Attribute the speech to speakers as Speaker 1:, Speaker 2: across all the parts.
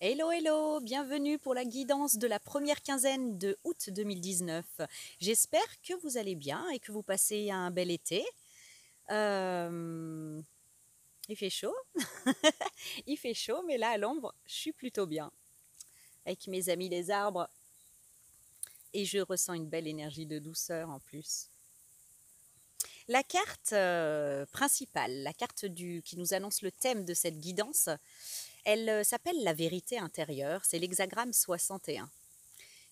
Speaker 1: Hello, hello, bienvenue pour la guidance de la première quinzaine de août 2019. J'espère que vous allez bien et que vous passez un bel été. Il fait chaud, il fait chaud, mais là à l'ombre, je suis plutôt bien. Avec mes amis les arbres et je ressens une belle énergie de douceur en plus. La carte principale, la carte qui nous annonce le thème de cette guidance, elle s'appelle la vérité intérieure, c'est l'hexagramme 61.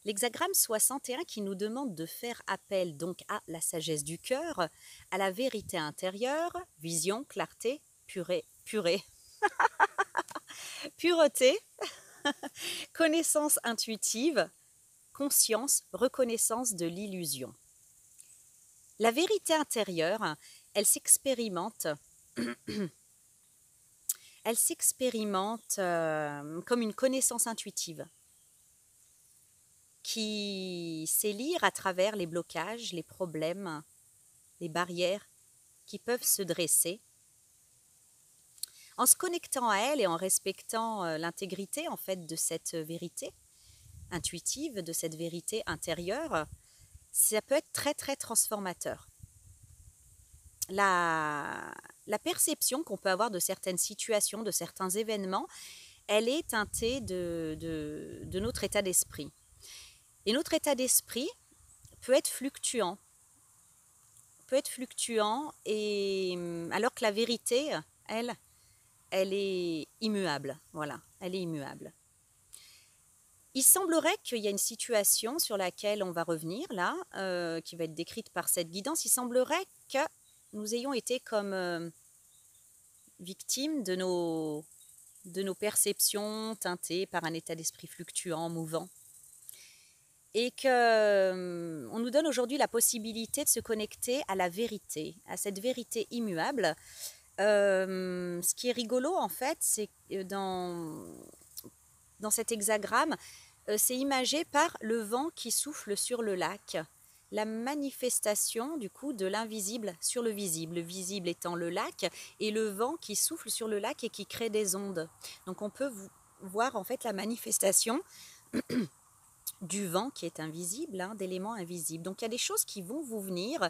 Speaker 1: L'hexagramme 61 qui nous demande de faire appel donc à la sagesse du cœur, à la vérité intérieure, vision, clarté, pureté, connaissance intuitive, conscience, reconnaissance de l'illusion. La vérité intérieure, elle s'expérimente comme une connaissance intuitive qui sait lire à travers les blocages, les problèmes, les barrières qui peuvent se dresser. En se connectant à elle et en respectant l'intégrité en fait de cette vérité intuitive, de cette vérité intérieure, ça peut être très très transformateur. La perception qu'on peut avoir de certaines situations, de certains événements, elle est teintée de notre état d'esprit. Et notre état d'esprit peut être fluctuant. Et alors que la vérité, elle est immuable. Voilà, elle est immuable. Il semblerait qu'il y a une situation sur laquelle on va revenir là, qui va être décrite par cette guidance. Il semblerait que nous ayons été comme victimes de nos perceptions teintées par un état d'esprit fluctuant, mouvant. Et qu'on nous donne aujourd'hui la possibilité de se connecter à la vérité, à cette vérité immuable. Ce qui est rigolo en fait, c'est que dans cet hexagramme, c'est imagé par le vent qui souffle sur le lac, la manifestation du coup de l'invisible sur le visible étant le lac et le vent qui souffle sur le lac et qui crée des ondes. Donc on peut voir en fait la manifestation du vent qui est invisible, d'éléments invisibles. Donc il y a des choses qui vont vous venir,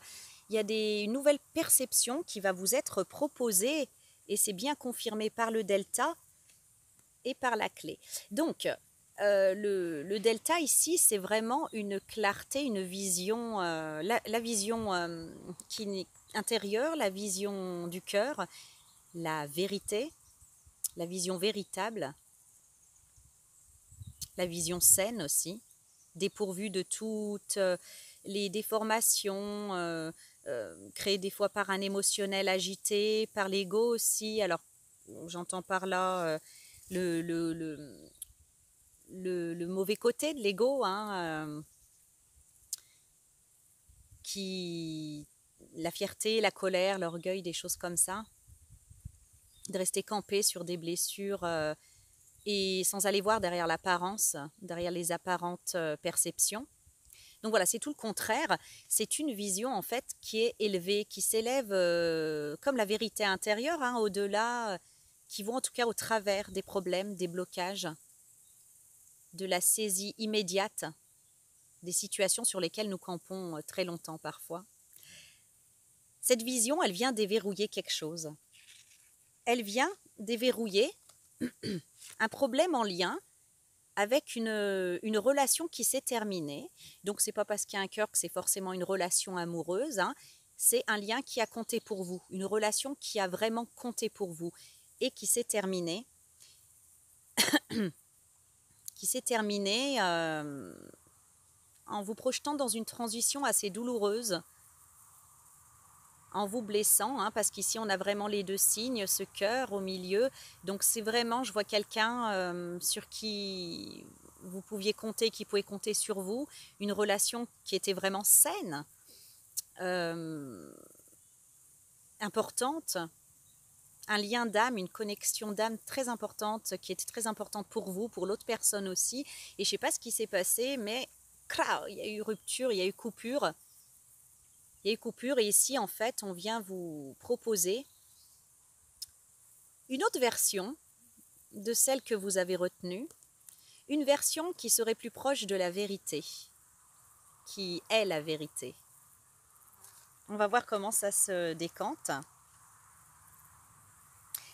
Speaker 1: il y a une nouvelle perception qui va vous être proposée et c'est bien confirmé par le delta et par la clé. Donc le delta ici, c'est vraiment une clarté, une vision, la vision intérieure, la vision du cœur, la vérité, la vision véritable, la vision saine aussi, dépourvue de toutes les déformations créées des fois par un émotionnel agité, par l'ego aussi. Alors, j'entends par là le mauvais côté de l'ego, la fierté, la colère, l'orgueil, des choses comme ça, de rester campé sur des blessures et sans aller voir derrière l'apparence, derrière les apparentes perceptions. Donc voilà, c'est tout le contraire. C'est une vision en fait qui est élevée, qui s'élève comme la vérité intérieure, au-delà, qui vont en tout cas au travers des problèmes, des blocages, de la saisie immédiate des situations sur lesquelles nous campons très longtemps parfois. Cette vision, elle vient déverrouiller quelque chose. Elle vient déverrouiller un problème en lien avec une relation qui s'est terminée. Donc, c'est pas parce qu'il y a un cœur que c'est forcément une relation amoureuse. C'est un lien qui a compté pour vous, une relation qui a vraiment compté pour vous et qui s'est terminée. En vous projetant dans une transition assez douloureuse, en vous blessant, parce qu'ici on a vraiment les deux signes, ce cœur au milieu. Donc c'est vraiment, je vois quelqu'un sur qui vous pouviez compter, qui pouvait compter sur vous, une relation qui était vraiment saine, importante, un lien d'âme, une connexion d'âme très importante, qui était très importante pour vous, pour l'autre personne aussi. Et je ne sais pas ce qui s'est passé, mais il y a eu rupture, il y a eu coupure. Il y a eu coupure et ici, en fait, on vient vous proposer une autre version de celle que vous avez retenue, une version qui serait plus proche de la vérité, qui est la vérité. On va voir comment ça se décante.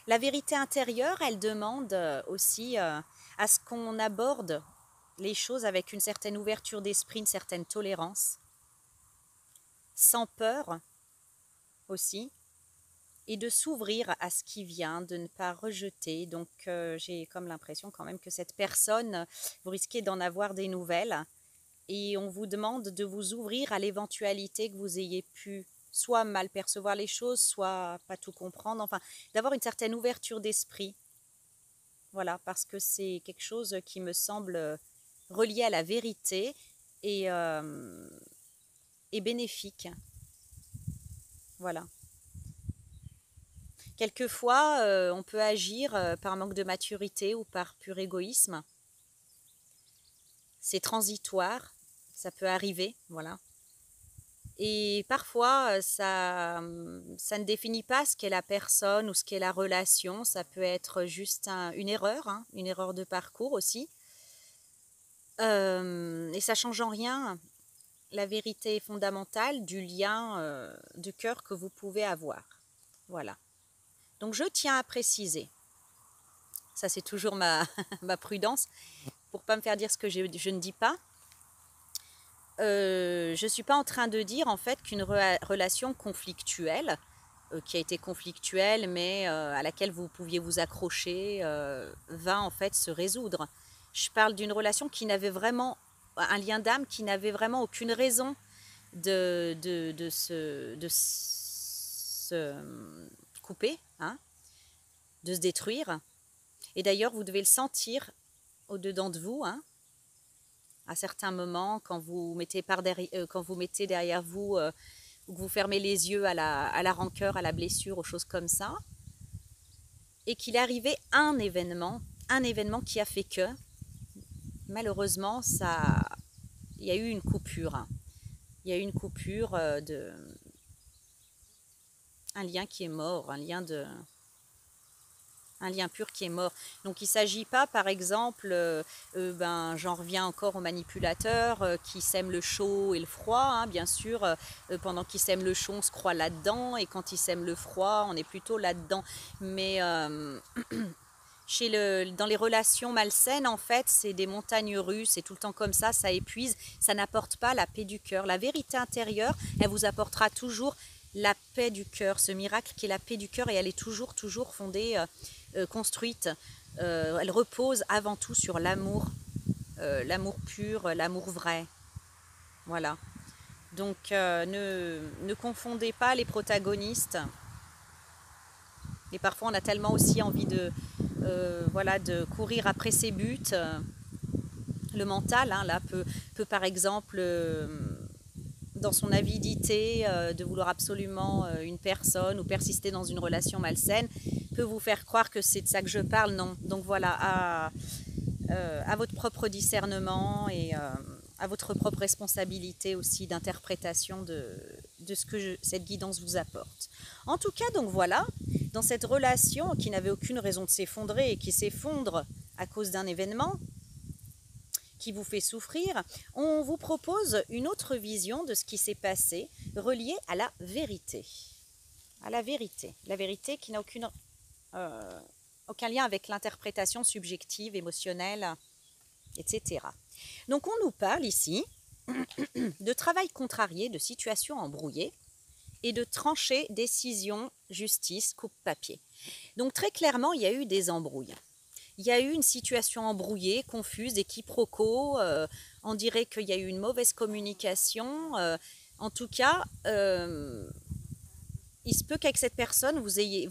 Speaker 1: La vérité intérieure, elle demande aussi à ce qu'on aborde les choses avec une certaine ouverture d'esprit, une certaine tolérance, sans peur aussi, et de s'ouvrir à ce qui vient, de ne pas rejeter. Donc j'ai comme l'impression quand même que cette personne, vous risquez d'en avoir des nouvelles, et on vous demande de vous ouvrir à l'éventualité que vous ayez pu soit mal percevoir les choses, soit pas tout comprendre, enfin d'avoir une certaine ouverture d'esprit. Voilà, parce que c'est quelque chose qui me semble relié à la vérité et bénéfique. Voilà. Quelquefois, on peut agir par manque de maturité ou par pur égoïsme. C'est transitoire, ça peut arriver, voilà. Et parfois, ça ne définit pas ce qu'est la personne ou ce qu'est la relation. Ça peut être juste une erreur, hein, une erreur de parcours aussi. Et ça ne change en rien la vérité fondamentale du lien de cœur que vous pouvez avoir. Voilà. Donc je tiens à préciser, ça c'est toujours ma prudence, pour ne pas me faire dire ce que je ne dis pas. Je ne suis pas en train de dire en fait qu'une relation conflictuelle, qui a été conflictuelle mais à laquelle vous pouviez vous accrocher, va en fait se résoudre. Je parle d'une relation qui n'avait vraiment, un lien d'âme qui n'avait vraiment aucune raison de se couper, hein, de se détruire. Et d'ailleurs, vous devez le sentir au-dedans de vous, hein, à certains moments, quand vous mettez derrière vous, ou que vous fermez les yeux à la rancœur, à la blessure, aux choses comme ça, et qu'il est arrivé un événement qui a fait que, malheureusement, il y a eu une coupure. Hein. Il y a eu une coupure un lien qui est mort, un lien pur qui est mort. Donc il ne s'agit pas, par exemple, j'en reviens encore aux manipulateurs qui sèment le chaud et le froid. Hein, bien sûr, pendant qu'ils sèment le chaud, on se croit là-dedans, et quand ils sèment le froid, on est plutôt là-dedans. Mais dans les relations malsaines, en fait, c'est des montagnes russes, c'est tout le temps comme ça épuise, ça n'apporte pas la paix du cœur. La vérité intérieure, elle vous apportera toujours la paix du cœur, ce miracle qui est la paix du cœur, et elle est toujours fondée, construite. Elle repose avant tout sur l'amour, l'amour pur, l'amour vrai. Voilà. Donc ne confondez pas les protagonistes. Et parfois on a tellement aussi envie de courir après ses buts. Le mental, hein, là, peut par exemple, dans son avidité de vouloir absolument une personne ou persister dans une relation malsaine, peut vous faire croire que c'est de ça que je parle. Non. Donc voilà, à votre propre discernement et à votre propre responsabilité aussi d'interprétation de ce que cette guidance vous apporte. En tout cas, donc voilà, dans cette relation qui n'avait aucune raison de s'effondrer et qui s'effondre à cause d'un événement qui vous fait souffrir, on vous propose une autre vision de ce qui s'est passé, reliée à la vérité. À la vérité qui n'a aucun lien avec l'interprétation subjective, émotionnelle, etc. Donc on nous parle ici de travail contrarié, de situations embrouillées et de trancher, décision, justice, coupe-papier. Donc très clairement, il y a eu des embrouilles. Il y a eu une situation embrouillée, confuse, des quiproquos. On dirait qu'il y a eu une mauvaise communication. En tout cas, il se peut qu'avec cette personne, vous ayez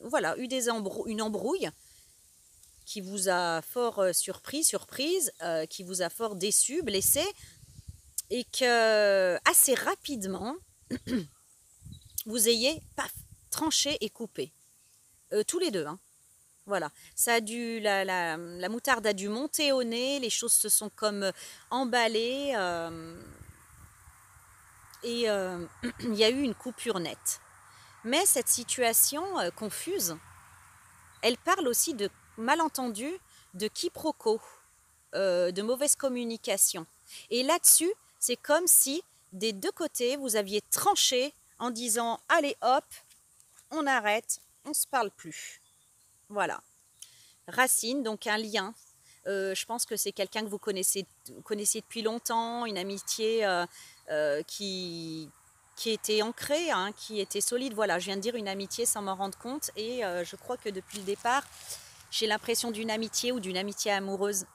Speaker 1: voilà, eu une embrouille qui vous a fort surprise, qui vous a fort déçu, blessé, et que assez rapidement, vous ayez tranché et coupé. Tous les deux, hein. Voilà, la moutarde a dû monter au nez, les choses se sont comme emballées et il y a eu une coupure nette. Mais cette situation confuse, elle parle aussi de malentendus, de quiproquos. de mauvaise communication. Et là-dessus, c'est comme si des deux côtés, vous aviez tranché en disant « Allez hop, on arrête, on ne se parle plus ». Voilà. Racine, donc un lien. Je pense que c'est quelqu'un que vous connaissez depuis longtemps, une amitié qui était ancrée, hein, qui était solide. Voilà, je viens de dire une amitié sans m'en rendre compte. Et je crois que depuis le départ, j'ai l'impression d'une amitié ou d'une amitié amoureuse.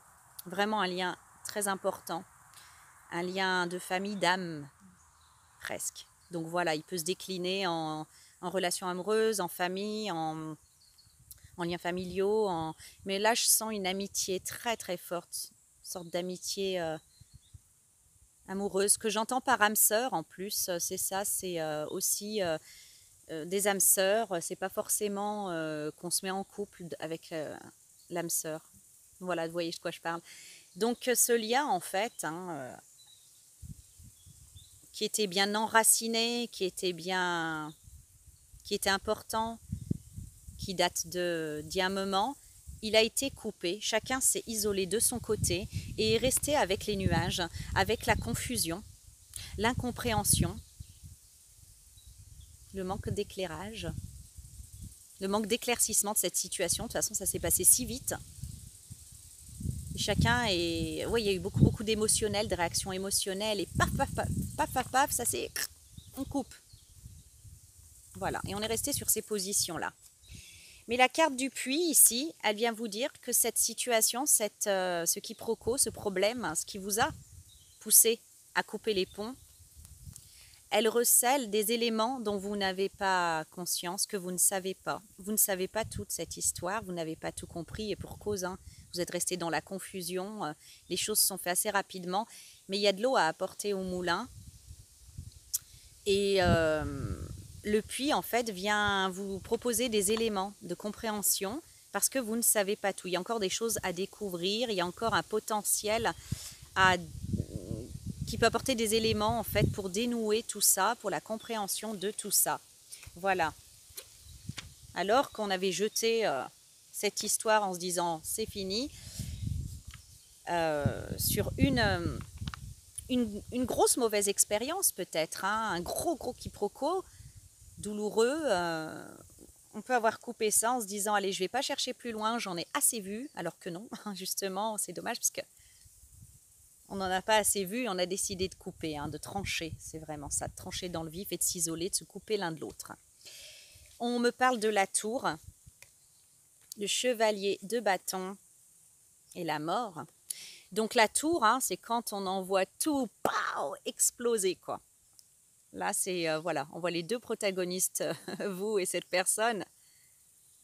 Speaker 1: Vraiment un lien très important. Un lien de famille, d'âme, presque. Donc voilà, il peut se décliner en relation amoureuse, en famille, en liens familiaux. Mais là, je sens une amitié très très forte. Une sorte d'amitié amoureuse que j'entends par âme sœur en plus. C'est ça, c'est aussi des âmes sœurs. C'est pas forcément qu'on se met en couple avec l'âme sœur. Voilà, vous voyez de quoi je parle. Donc ce lien en fait, hein, qui était bien enraciné, qui était important, qui date d'il y a un moment, il a été coupé. Chacun s'est isolé de son côté et est resté avec les nuages, avec la confusion, l'incompréhension, le manque d'éclairage, le manque d'éclaircissement de cette situation. De toute façon, ça s'est passé si vite. Chacun est... Oui, il y a eu beaucoup d'émotionnel, de réactions émotionnelles, et paf, paf, paf, paf, paf, paf, ça c'est... On coupe. Voilà, et on est resté sur ces positions-là. Mais la carte du puits, ici, elle vient vous dire que cette situation, ce quiproquo, ce problème, ce qui vous a poussé à couper les ponts, elle recèle des éléments dont vous n'avez pas conscience, que vous ne savez pas. Vous ne savez pas toute cette histoire, vous n'avez pas tout compris, et pour cause, hein, vous êtes resté dans la confusion, les choses se sont faites assez rapidement, mais il y a de l'eau à apporter au moulin. Et le puits, en fait, vient vous proposer des éléments de compréhension parce que vous ne savez pas tout. Il y a encore des choses à découvrir, il y a encore un potentiel qui peut apporter des éléments, en fait, pour dénouer tout ça, pour la compréhension de tout ça. Voilà. Alors qu'on avait jeté cette histoire en se disant « c'est fini », sur une grosse mauvaise expérience peut-être, hein, un gros quiproquo douloureux. On peut avoir coupé ça en se disant allez, je vais pas chercher plus loin, j'en ai assez vu, alors que non, justement, c'est dommage parce que on n'en a pas assez vu et on a décidé de couper, hein, de trancher, c'est vraiment ça, de trancher dans le vif et de s'isoler, de se couper l'un de l'autre. On me parle de la tour, le chevalier de bâton et la mort. Donc la tour, hein, c'est quand on envoie tout pow, exploser, quoi. Là, c'est, voilà, on voit les deux protagonistes, vous et cette personne,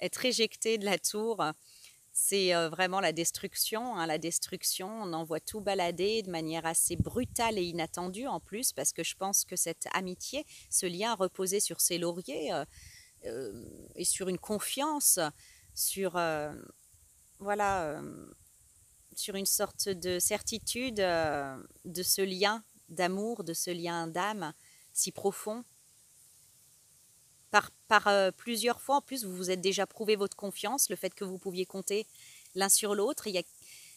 Speaker 1: être éjectés de la tour. C'est vraiment la destruction, hein, la destruction. On envoie tout balader de manière assez brutale et inattendue en plus, parce que je pense que cette amitié, ce lien reposait sur ses lauriers et sur une confiance, sur, voilà, sur une sorte de certitude de ce lien d'amour, de ce lien d'âme si profond. Par plusieurs fois, en plus, vous vous êtes déjà prouvé votre confiance, le fait que vous pouviez compter l'un sur l'autre. Il y a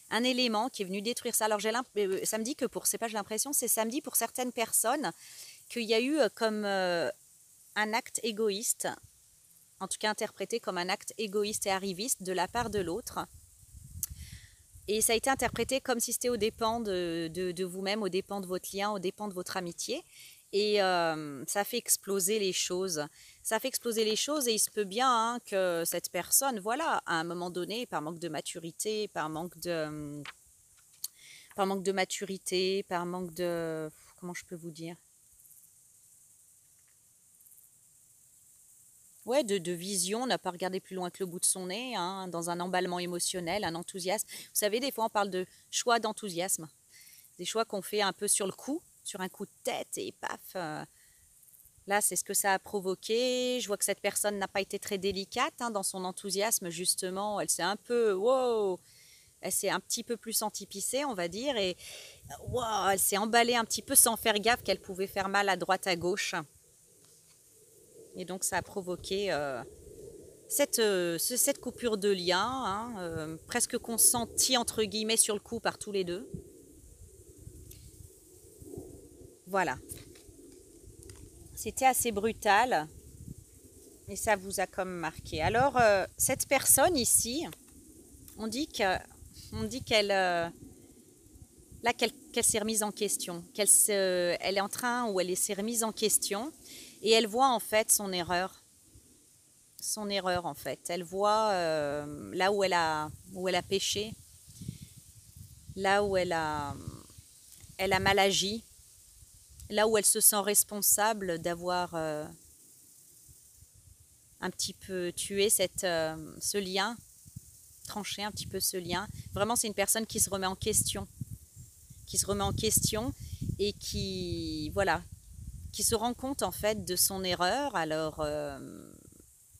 Speaker 1: un élément qui est venu détruire ça. Alors, ça me dit que c'est pas j'ai l'impression, c'est samedi pour certaines personnes qu'il y a eu comme un acte égoïste, en tout cas interprété comme un acte égoïste et arriviste de la part de l'autre. Et ça a été interprété comme si c'était aux dépens de vous-même, aux dépens de votre lien, aux dépens de votre amitié. Et ça fait exploser les choses. Ça fait exploser les choses et il se peut bien, hein, que cette personne, voilà, à un moment donné, par manque de maturité, par manque de maturité, par manque de... Comment je peux vous dire? Ouais, de vision, n'a pas regardé plus loin que le bout de son nez, hein, dans un emballement émotionnel, un enthousiasme. Vous savez, des fois, on parle de choix d'enthousiasme. Des choix qu'on fait un peu sur le coup, sur un coup de tête, et paf, là, c'est ce que ça a provoqué. Je vois que cette personne n'a pas été très délicate, hein, dans son enthousiasme, justement. Elle s'est un peu, wow, elle s'est un petit peu plus antipissée, on va dire, et wow, elle s'est emballée un petit peu sans faire gaffe qu'elle pouvait faire mal à droite, à gauche. Et donc, ça a provoqué cette coupure de lien, hein, presque consentie entre guillemets sur le coup par tous les deux. Voilà. C'était assez brutal, et ça vous a comme marqué. Alors, cette personne ici, on dit qu'elle là qu'elle s'est remise en question, elle est en train ou elle s'est remise en question, et elle voit en fait son erreur en fait. Elle voit là où elle a péché, là où elle a mal agi, là où elle se sent responsable d'avoir un petit peu tué ce lien, tranché un petit peu ce lien. Vraiment, c'est une personne qui se remet en question, et qui se rend compte en fait de son erreur. Alors,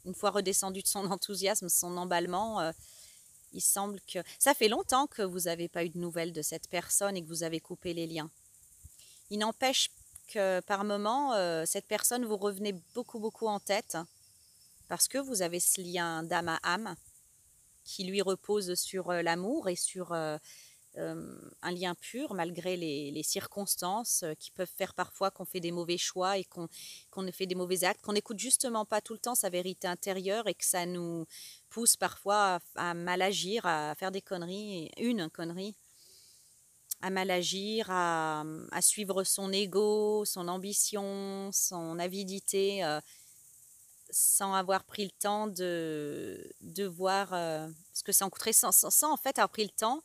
Speaker 1: une fois redescendu de son enthousiasme, son emballement, il semble que ça fait longtemps que vous n'avez pas eu de nouvelles de cette personne et que vous avez coupé les liens. Il n'empêche que par moments, cette personne vous revenait beaucoup en tête, parce que vous avez ce lien d'âme à âme qui lui repose sur l'amour et sur un lien pur, malgré les circonstances qui peuvent faire parfois qu'on fait des mauvais choix et qu'on fait des mauvais actes, qu'on n'écoute justement pas tout le temps sa vérité intérieure, et que ça nous pousse parfois à mal agir, à faire des conneries, une connerie, à mal agir, à suivre son ego, son ambition, son avidité, sans avoir pris le temps de voir ce que ça en coûterait, sans en fait avoir pris le temps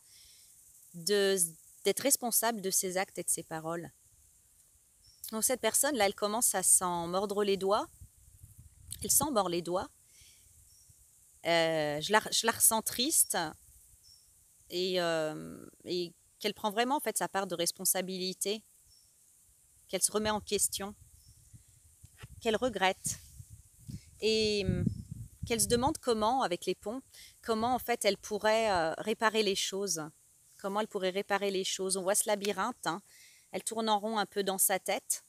Speaker 1: d'être responsable de ses actes et de ses paroles. Donc cette personne, là, elle commence à s'en mordre les doigts. Elle s'en mord les doigts. Je la ressens triste, et qu'elle prend vraiment en fait sa part de responsabilité, qu'elle se remet en question, qu'elle regrette, et qu'elle se demande comment, avec les ponts, comment en fait elle pourrait réparer les choses. Comment elle pourrait réparer les choses. On voit ce labyrinthe, hein. Elle tourne en rond un peu dans sa tête.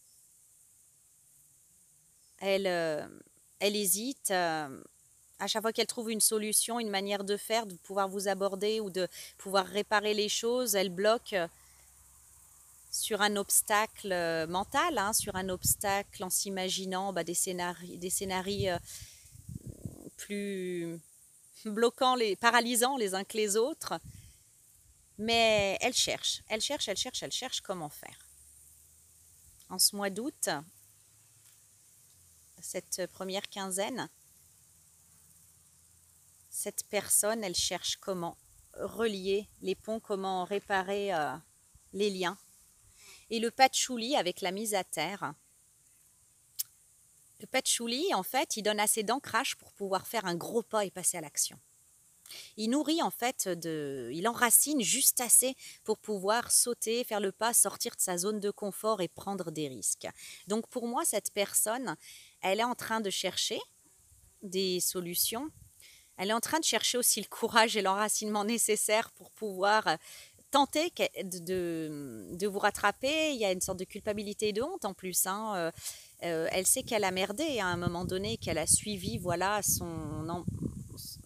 Speaker 1: Elle hésite. À chaque fois qu'elle trouve une solution, une manière de faire, de pouvoir vous aborder ou de pouvoir réparer les choses, elle bloque sur un obstacle mental, hein, sur un obstacle en s'imaginant des scénarios plus bloquants, paralysants les uns que les autres. Mais elle cherche comment faire. En ce mois d'août, cette première quinzaine, cette personne, elle cherche comment relier les ponts, comment réparer les liens. Et le patchouli avec la mise à terre. Le patchouli, en fait, il donne assez d'ancrage pour pouvoir faire un gros pas et passer à l'action. Il nourrit en fait, il enracine juste assez pour pouvoir sauter, faire le pas, sortir de sa zone de confort et prendre des risques. Donc pour moi, cette personne, elle est en train de chercher des solutions. Elle est en train de chercher aussi le courage et l'enracinement nécessaire pour pouvoir tenter de vous rattraper. Il y a une sorte de culpabilité et de honte en plus, hein. Elle sait qu'elle a merdé à un moment donné, qu'elle a suivi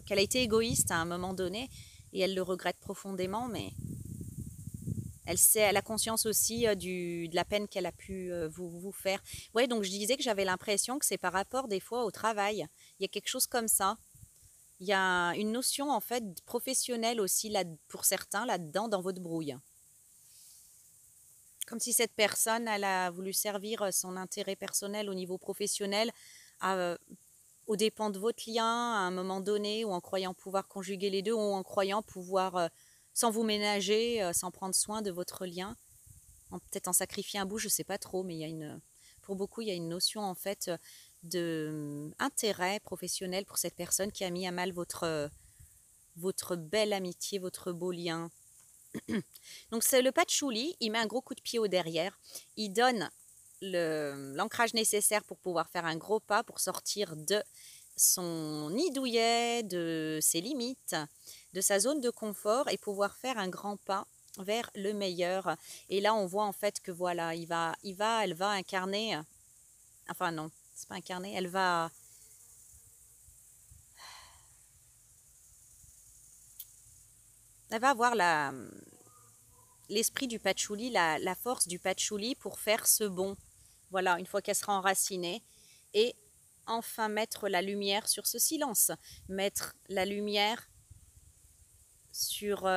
Speaker 1: qu'elle a été égoïste à un moment donné, et elle le regrette profondément, mais elle a conscience aussi de la peine qu'elle a pu vous faire. Ouais, donc je disais que j'avais l'impression que c'est par rapport des fois au travail. Il y a quelque chose comme ça. Il y a une notion en fait professionnelle aussi là, pour certains là-dedans, dans votre brouille. Comme si cette personne, elle a voulu servir son intérêt personnel au niveau professionnel aux dépens de votre lien à un moment donné, ou en croyant pouvoir conjuguer les deux, ou en croyant pouvoir, sans vous ménager, sans prendre soin de votre lien, peut-être en sacrifier un bout, je ne sais pas trop, mais pour beaucoup, il y a une notion en fait d'intérêt professionnel pour cette personne qui a mis à mal votre belle amitié, votre beau lien. Donc c'est le patchouli, il met un gros coup de pied au derrière, il donne l'ancrage nécessaire pour pouvoir faire un gros pas, pour sortir de son nid douillet, de ses limites, de sa zone de confort, et pouvoir faire un grand pas vers le meilleur. Et là on voit en fait que voilà, elle va incarner, enfin non, c'est pas incarner, elle va elle va avoir l'esprit du patchouli, la force du patchouli pour faire ce bond. Voilà, une fois qu'elle sera enracinée. Et enfin mettre la lumière sur ce silence. Mettre la lumière sur...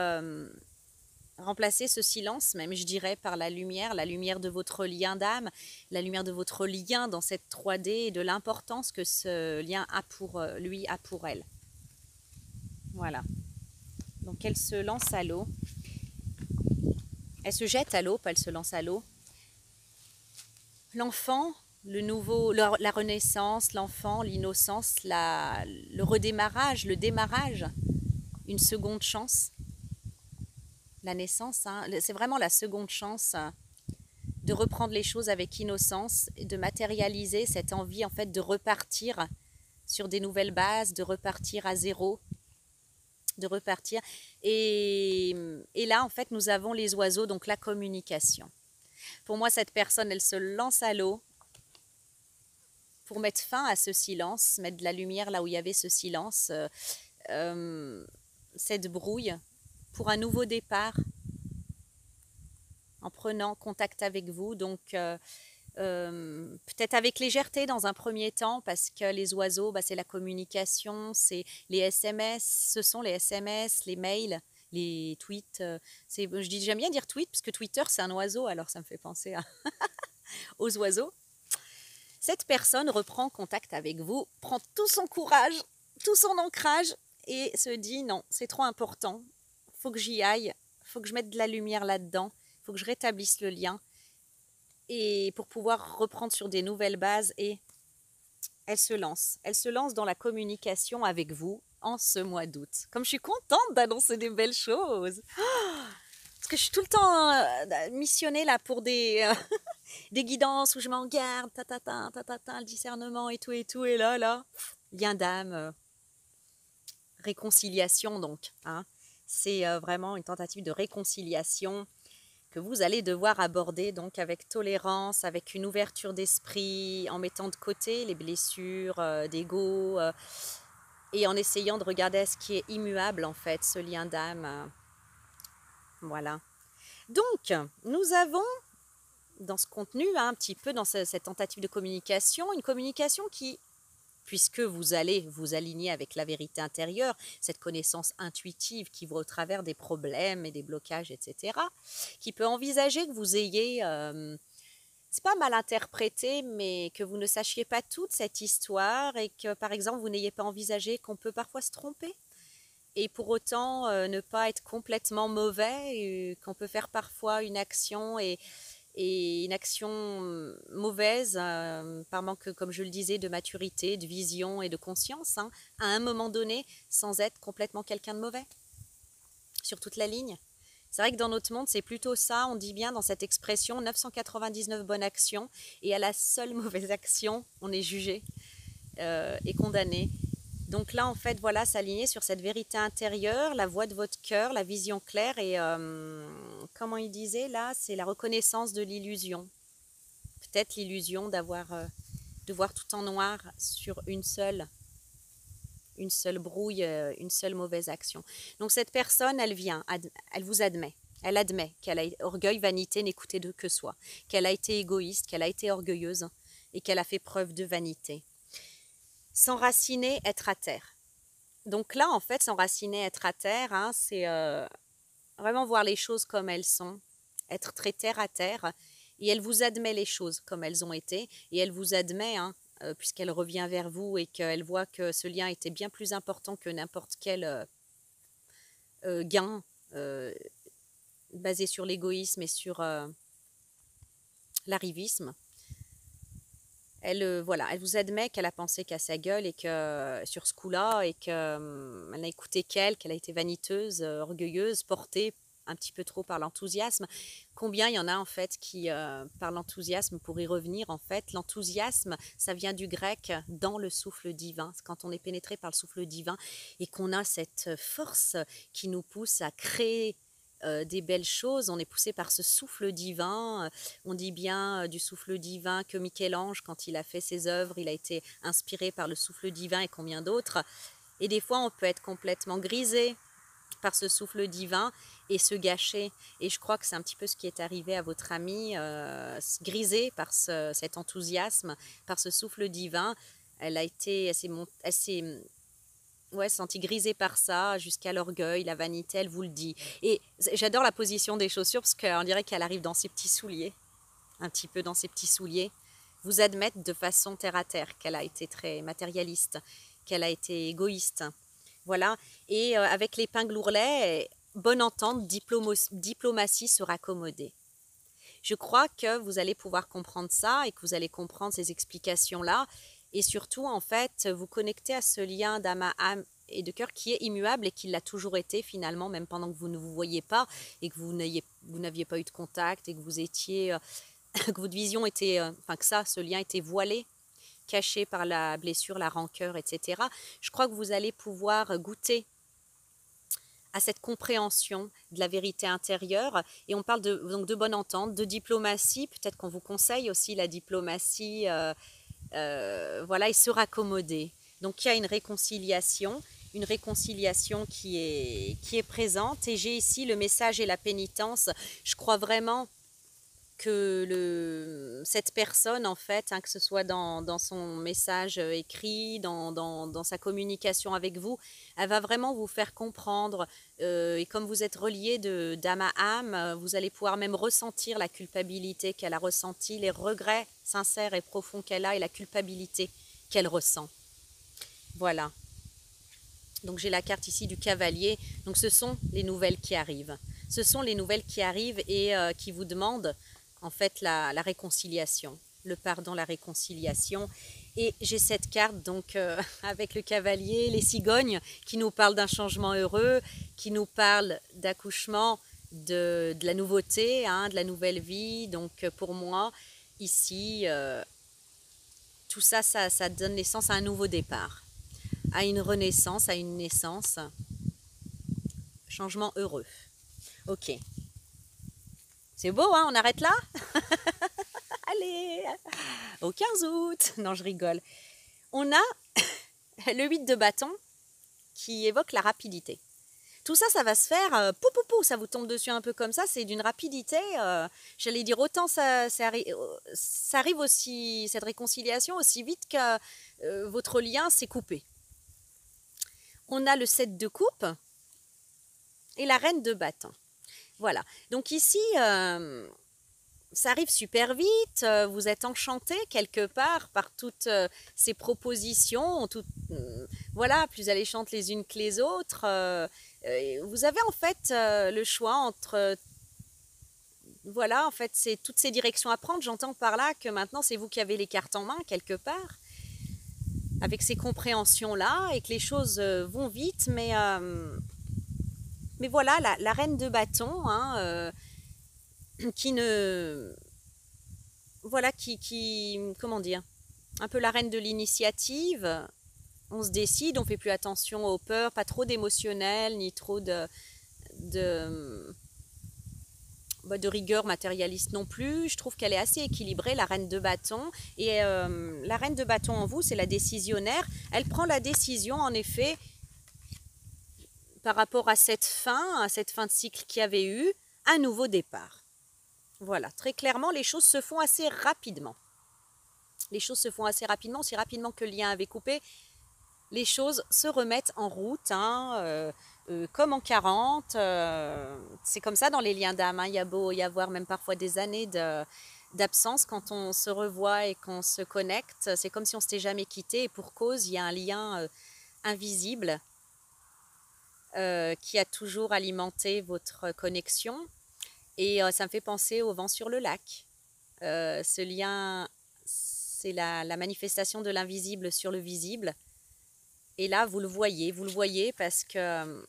Speaker 1: remplacer ce silence, même je dirais, par la lumière de votre lien d'âme, la lumière de votre lien dans cette 3D et de l'importance que ce lien a pour lui, a pour elle. Voilà. Donc elle se lance à l'eau. Elle se jette à l'eau, pas elle se lance à l'eau. L'enfant, le nouveau, la renaissance, l'enfant, l'innocence, le redémarrage, le démarrage, une seconde chance. La naissance, hein, c'est vraiment la seconde chance de reprendre les choses avec innocence et de matérialiser cette envie en fait de repartir sur des nouvelles bases, de repartir à zéro, de repartir. Et là, en fait, nous avons les oiseaux, donc la communication. Pour moi, cette personne, elle se lance à l'eau pour mettre fin à ce silence, mettre de la lumière là où il y avait ce silence, cette brouille, pour un nouveau départ, en prenant contact avec vous. Donc, peut-être avec légèreté dans un premier temps, parce que les oiseaux, bah, c'est la communication, c'est les SMS, ce sont les SMS, les mails, les tweets. J'aime bien dire tweet, parce que Twitter, c'est un oiseau, alors ça me fait penser aux oiseaux. Cette personne reprend contact avec vous, prend tout son courage, tout son ancrage, et se dit non, c'est trop important, il faut que j'y aille, il faut que je mette de la lumière là-dedans, il faut que je rétablisse le lien, et pour pouvoir reprendre sur des nouvelles bases, et elle se lance dans la communication avec vous en ce mois d'août. Comme je suis contente d'annoncer des belles choses, parce que je suis tout le temps missionnée là pour des guidances où je m'en garde, le discernement et tout, et là, lien d'âme, réconciliation donc, hein. C'est vraiment une tentative de réconciliation que vous allez devoir aborder donc avec tolérance, avec une ouverture d'esprit, en mettant de côté les blessures d'ego et en essayant de regarder à ce qui est immuable en fait, ce lien d'âme. Voilà. Donc, nous avons dans ce contenu, hein, un petit peu dans cette tentative de communication, une communication qui, puisque vous allez vous aligner avec la vérité intérieure, cette connaissance intuitive qui voit au travers des problèmes et des blocages, etc., qui peut envisager que vous ayez, c'est pas mal interprété, mais que vous ne sachiez pas toute cette histoire et que, par exemple, vous n'ayez pas envisagé qu'on peut parfois se tromper et pour autant ne pas être complètement mauvais, qu'on peut faire parfois une action et une action mauvaise par manque, comme je le disais, de maturité, de vision et de conscience, hein, à un moment donné, sans être complètement quelqu'un de mauvais sur toute la ligne. C'est vrai que dans notre monde, c'est plutôt ça, on dit bien dans cette expression 999 bonnes actions, et à la seule mauvaise action, on est jugé et condamné. Donc là, en fait, voilà, s'aligner sur cette vérité intérieure, la voix de votre cœur, la vision claire et, comment il disait là, c'est la reconnaissance de l'illusion. Peut-être l'illusion de voir tout en noir sur une seule brouille, une seule mauvaise action. Donc cette personne, elle vient, elle vous admet. Elle admet qu'elle a orgueil, vanité, n'écouter que soi, qu'elle a été égoïste, qu'elle a été orgueilleuse et qu'elle a fait preuve de vanité. S'enraciner, être à terre. Donc là, en fait, s'enraciner, être à terre, hein, c'est vraiment voir les choses comme elles sont, être très terre à terre. Et elle vous admet les choses comme elles ont été. Et elle vous admet, hein, puisqu'elle revient vers vous et qu'elle voit que ce lien était bien plus important que n'importe quel gain basé sur l'égoïsme et sur l'arrivisme. Elle, voilà, elle vous admet qu'elle a pensé qu'à sa gueule et que sur ce coup-là, et qu'elle n'a écouté qu'elle a été vaniteuse, orgueilleuse, portée un petit peu trop par l'enthousiasme. Combien il y en a en fait qui, par l'enthousiasme, pour y revenir en fait, l'enthousiasme, ça vient du grec dans le souffle divin. C'est quand on est pénétré par le souffle divin et qu'on a cette force qui nous pousse à créer des belles choses, on est poussé par ce souffle divin. On dit bien du souffle divin que Michel-Ange, quand il a fait ses œuvres, il a été inspiré par le souffle divin et combien d'autres. Et des fois, on peut être complètement grisé par ce souffle divin et se gâcher. Et je crois que c'est un petit peu ce qui est arrivé à votre amie, grisée par cet enthousiasme, par ce souffle divin. Elle s'est ouais, sentie grisée par ça, jusqu'à l'orgueil, la vanité, elle vous le dit. Et j'adore la position des chaussures, parce qu'on dirait qu'elle arrive dans ses petits souliers, un petit peu dans ses petits souliers. Vous admettre de façon terre à terre qu'elle a été très matérialiste, qu'elle a été égoïste. Voilà. Et avec l'épingle ourlet, bonne entente, diplomatie se raccommodée. Je crois que vous allez pouvoir comprendre ça et que vous allez comprendre ces explications-là. Et surtout, en fait, vous connecter à ce lien d'âme à âme et de cœur qui est immuable et qui l'a toujours été finalement, même pendant que vous ne vous voyez pas et que vous n'aviez pas eu de contact et que vous étiez, que votre vision était, enfin que ça, ce lien était voilé, caché par la blessure, la rancœur, etc. Je crois que vous allez pouvoir goûter à cette compréhension de la vérité intérieure. Et on parle donc de bonne entente, de diplomatie. Peut-être qu'on vous conseille aussi la diplomatie, voilà, et se raccommoder. Donc il y a une réconciliation qui est présente. Et j'ai ici le message et la pénitence. Je crois vraiment que cette personne, en fait, hein, que ce soit dans son message écrit, dans sa communication avec vous, elle va vraiment vous faire comprendre. Et comme vous êtes relié d'âme à âme, vous allez pouvoir même ressentir la culpabilité qu'elle a ressentie, les regrets sincères et profonds qu'elle a et la culpabilité qu'elle ressent. Voilà. Donc j'ai la carte ici du cavalier. Donc ce sont les nouvelles qui arrivent. Ce sont les nouvelles qui arrivent et qui vous demandent en fait la réconciliation, le pardon, la réconciliation. Et j'ai cette carte donc avec le cavalier, les cigognes, qui nous parlent d'un changement heureux, qui nous parlent d'accouchement, de la nouveauté, hein, de la nouvelle vie. Donc pour moi, ici, tout ça, ça donne naissance à un nouveau départ, à une renaissance, à une naissance, changement heureux. Ok. C'est beau, hein, on arrête là? Allez, au 15 août. Non, je rigole. On a le 8 de bâton qui évoque la rapidité. Tout ça, ça va se faire, pou, pou, pou, ça vous tombe dessus un peu comme ça, c'est d'une rapidité, j'allais dire autant ça arrive aussi, cette réconciliation, aussi vite que votre lien s'est coupé. On a le 7 de coupe et la reine de bâton. Voilà, donc ici, ça arrive super vite, vous êtes enchanté quelque part par toutes ces propositions, voilà, plus alléchantes les unes que les autres. Vous avez en fait le choix entre, voilà, en fait, c'est toutes ces directions à prendre. J'entends par là que maintenant, c'est vous qui avez les cartes en main quelque part, avec ces compréhensions-là, et que les choses vont vite, mais voilà, la reine de bâton, hein, qui ne... Voilà, comment dire, un peu la reine de l'initiative. On se décide, on fait plus attention aux peurs, pas trop d'émotionnel, ni trop de rigueur matérialiste non plus. Je trouve qu'elle est assez équilibrée, la reine de bâton. Et la reine de bâton en vous, c'est la décisionnaire. Elle prend la décision, en effet, par rapport à cette fin de cycle qu'il y avait eu, un nouveau départ. Voilà, très clairement, les choses se font assez rapidement. Les choses se font assez rapidement, aussi rapidement que le lien avait coupé. Les choses se remettent en route, hein, comme en 40. C'est comme ça dans les liens d'âme. Hein. Il y a beau y avoir même parfois des années d'absence. Quand on se revoit et qu'on se connecte, c'est comme si on ne s'était jamais quitté. Et pour cause, il y a un lien invisible qui a toujours alimenté votre connexion. Et ça me fait penser au vent sur le lac. Ce lien, c'est la manifestation de l'invisible sur le visible. Et là, vous le voyez parce que,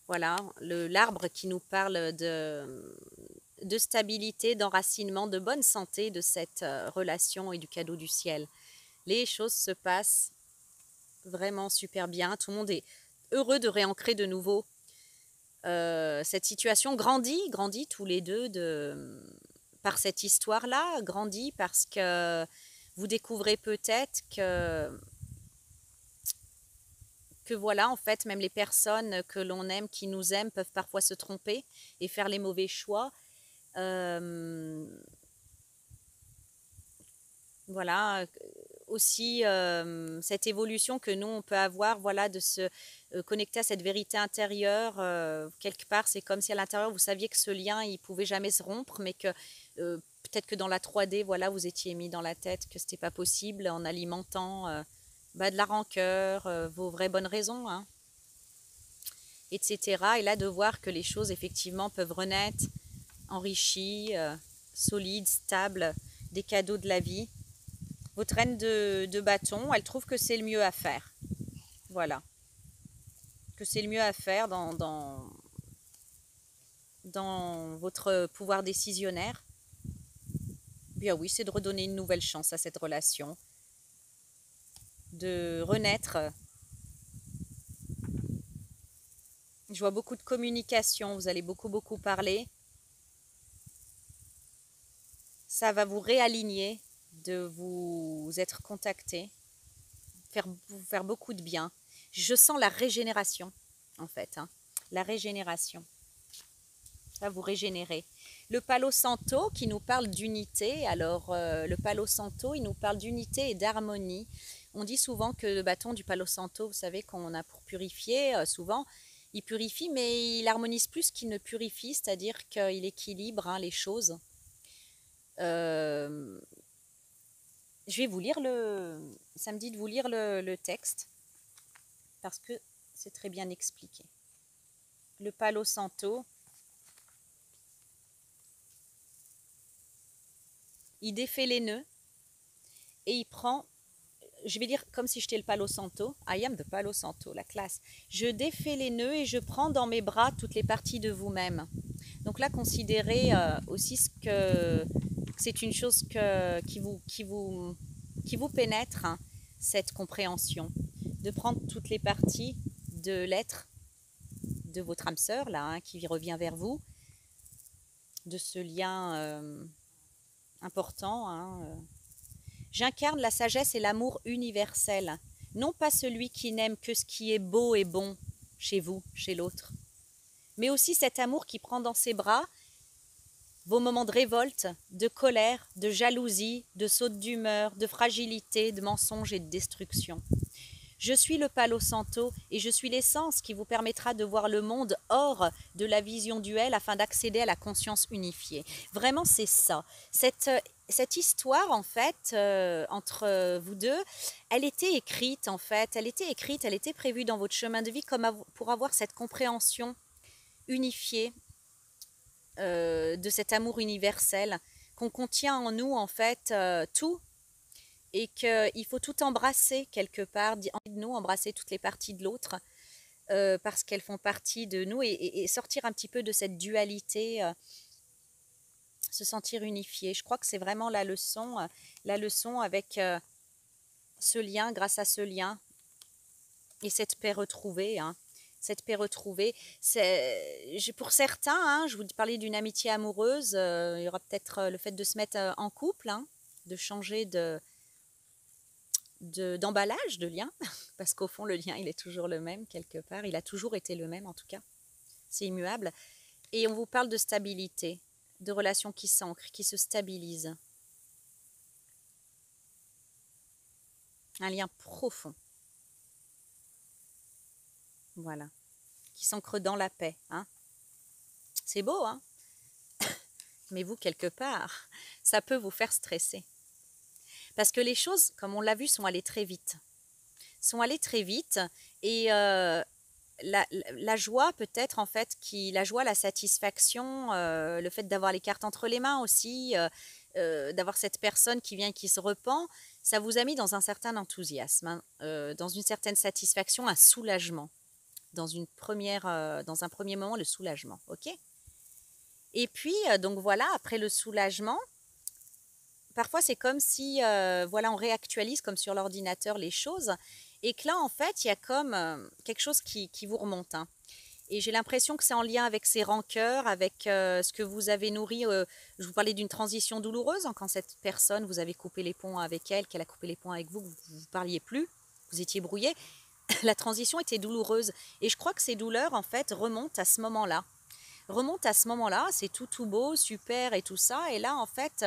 Speaker 1: voilà, l'arbre qui nous parle de stabilité, d'enracinement, de bonne santé de cette relation et du cadeau du ciel. Les choses se passent vraiment super bien. Tout le monde est heureux de réancrer de nouveau cette situation, grandit tous les deux par cette histoire-là, grandit parce que vous découvrez peut-être que que voilà, en fait, même les personnes que l'on aime, qui nous aiment, peuvent parfois se tromper et faire les mauvais choix. Voilà, aussi cette évolution que nous, on peut avoir, voilà, de se connecter à cette vérité intérieure. Quelque part, c'est comme si à l'intérieur, vous saviez que ce lien, il pouvait jamais se rompre, mais que peut-être que dans la 3D, voilà, vous étiez mis dans la tête que c'était pas possible en alimentant de la rancœur, vos vraies bonnes raisons, hein, etc. Et là, de voir que les choses, effectivement, peuvent renaître enrichies, solides, stables, des cadeaux de la vie. Votre reine de bâton, elle trouve que c'est le mieux à faire. Voilà. Que c'est le mieux à faire dans votre pouvoir décisionnaire. Bien oui, c'est de redonner une nouvelle chance à cette relation. De renaître. Je vois beaucoup de communication, vous allez beaucoup parler. Ça va vous réaligner, de vous être contacté, vous faire beaucoup de bien. Je sens la régénération, en fait, hein, la régénération. Ça va vous régénérer. Le Palo Santo qui nous parle d'unité. Alors, le Palo Santo, il nous parle d'unité et d'harmonie. On dit souvent que le bâton du Palo Santo, vous savez, qu'on a pour purifier, souvent, il purifie, mais il harmonise plus qu'il ne purifie, c'est-à-dire qu'il équilibre, hein, les choses. Je vais vous lire ça me dit de vous lire le texte, parce que c'est très bien expliqué. Le Palo Santo, il défait les nœuds et il prend, je vais dire comme si j'étais le Palo Santo, I am the Palo Santo, la classe. Je défais les nœuds et je prends dans mes bras toutes les parties de vous-même. Donc là, considérez aussi que c'est une chose qui vous pénètre, hein, cette compréhension, de prendre toutes les parties de l'être de votre âme sœur, là, hein, qui revient vers vous, de ce lien important, hein. J'incarne la sagesse et l'amour universel, non pas celui qui n'aime que ce qui est beau et bon chez vous, chez l'autre, mais aussi cet amour qui prend dans ses bras vos moments de révolte, de colère, de jalousie, de saute d'humeur, de fragilité, de mensonge et de destruction. Je suis le Palo Santo et je suis l'essence qui vous permettra de voir le monde hors de la vision duelle afin d'accéder à la conscience unifiée. Vraiment, c'est ça. Cette histoire, en fait, entre vous deux, elle était écrite, en fait. Elle était prévue dans votre chemin de vie comme pour avoir cette compréhension unifiée de cet amour universel, qu'on contient en nous, en fait, tout, et qu'il faut tout embrasser quelque part, de nous, embrasser toutes les parties de l'autre, parce qu'elles font partie de nous, et sortir un petit peu de cette dualité, se sentir unifié. Je crois que c'est vraiment la leçon avec ce lien, grâce à ce lien, et cette paix retrouvée, hein. Cette paix retrouvée, pour certains, hein, je vous parlais d'une amitié amoureuse, il y aura peut-être le fait de se mettre en couple, hein, de changer d'emballage de lien, parce qu'au fond le lien il est toujours le même quelque part, il a toujours été le même en tout cas, c'est immuable. Et on vous parle de stabilité, de relations qui s'ancrent, qui se stabilisent, un lien profond, voilà, qui s'ancre dans la paix, hein. C'est beau, hein. Mais vous, quelque part, ça peut vous faire stresser. Parce que les choses, comme on l'a vu, sont allées très vite. Et la joie peut-être, en fait, la joie, la satisfaction, le fait d'avoir les cartes entre les mains aussi, d'avoir cette personne qui vient et qui se repent, ça vous a mis dans un certain enthousiasme, hein, dans une certaine satisfaction, un soulagement. Dans un premier moment, le soulagement, ok? Et puis, donc voilà, après le soulagement, parfois c'est comme si, voilà, on réactualise comme sur l'ordinateur les choses, et que là, en fait, il y a comme quelque chose qui vous remonte, hein. Et j'ai l'impression que c'est en lien avec ces rancœurs, avec ce que vous avez nourri. Je vous parlais d'une transition douloureuse, hein, quand cette personne, vous avez coupé les ponts avec elle, qu'elle a coupé les ponts avec vous, vous ne parliez plus, vous étiez brouillés. la transition était douloureuse. Et je crois que ces douleurs, en fait, remontent à ce moment-là. C'est tout beau, super et tout ça. Et là, en fait,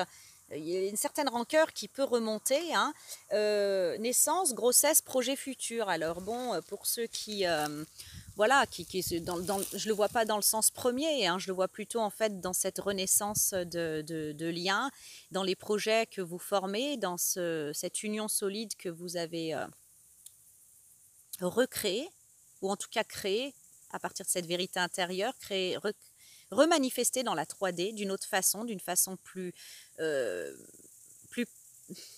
Speaker 1: il y a une certaine rancœur qui peut remonter. Hein. Naissance, grossesse, projet futur. Alors bon, pour ceux qui... voilà, je le vois pas dans le sens premier, hein, je le vois plutôt en fait dans cette renaissance de liens, dans les projets que vous formez, dans cette union solide que vous avez recréée, ou en tout cas créée à partir de cette vérité intérieure, remanifestée dans la 3D d'une autre façon, d'une façon plus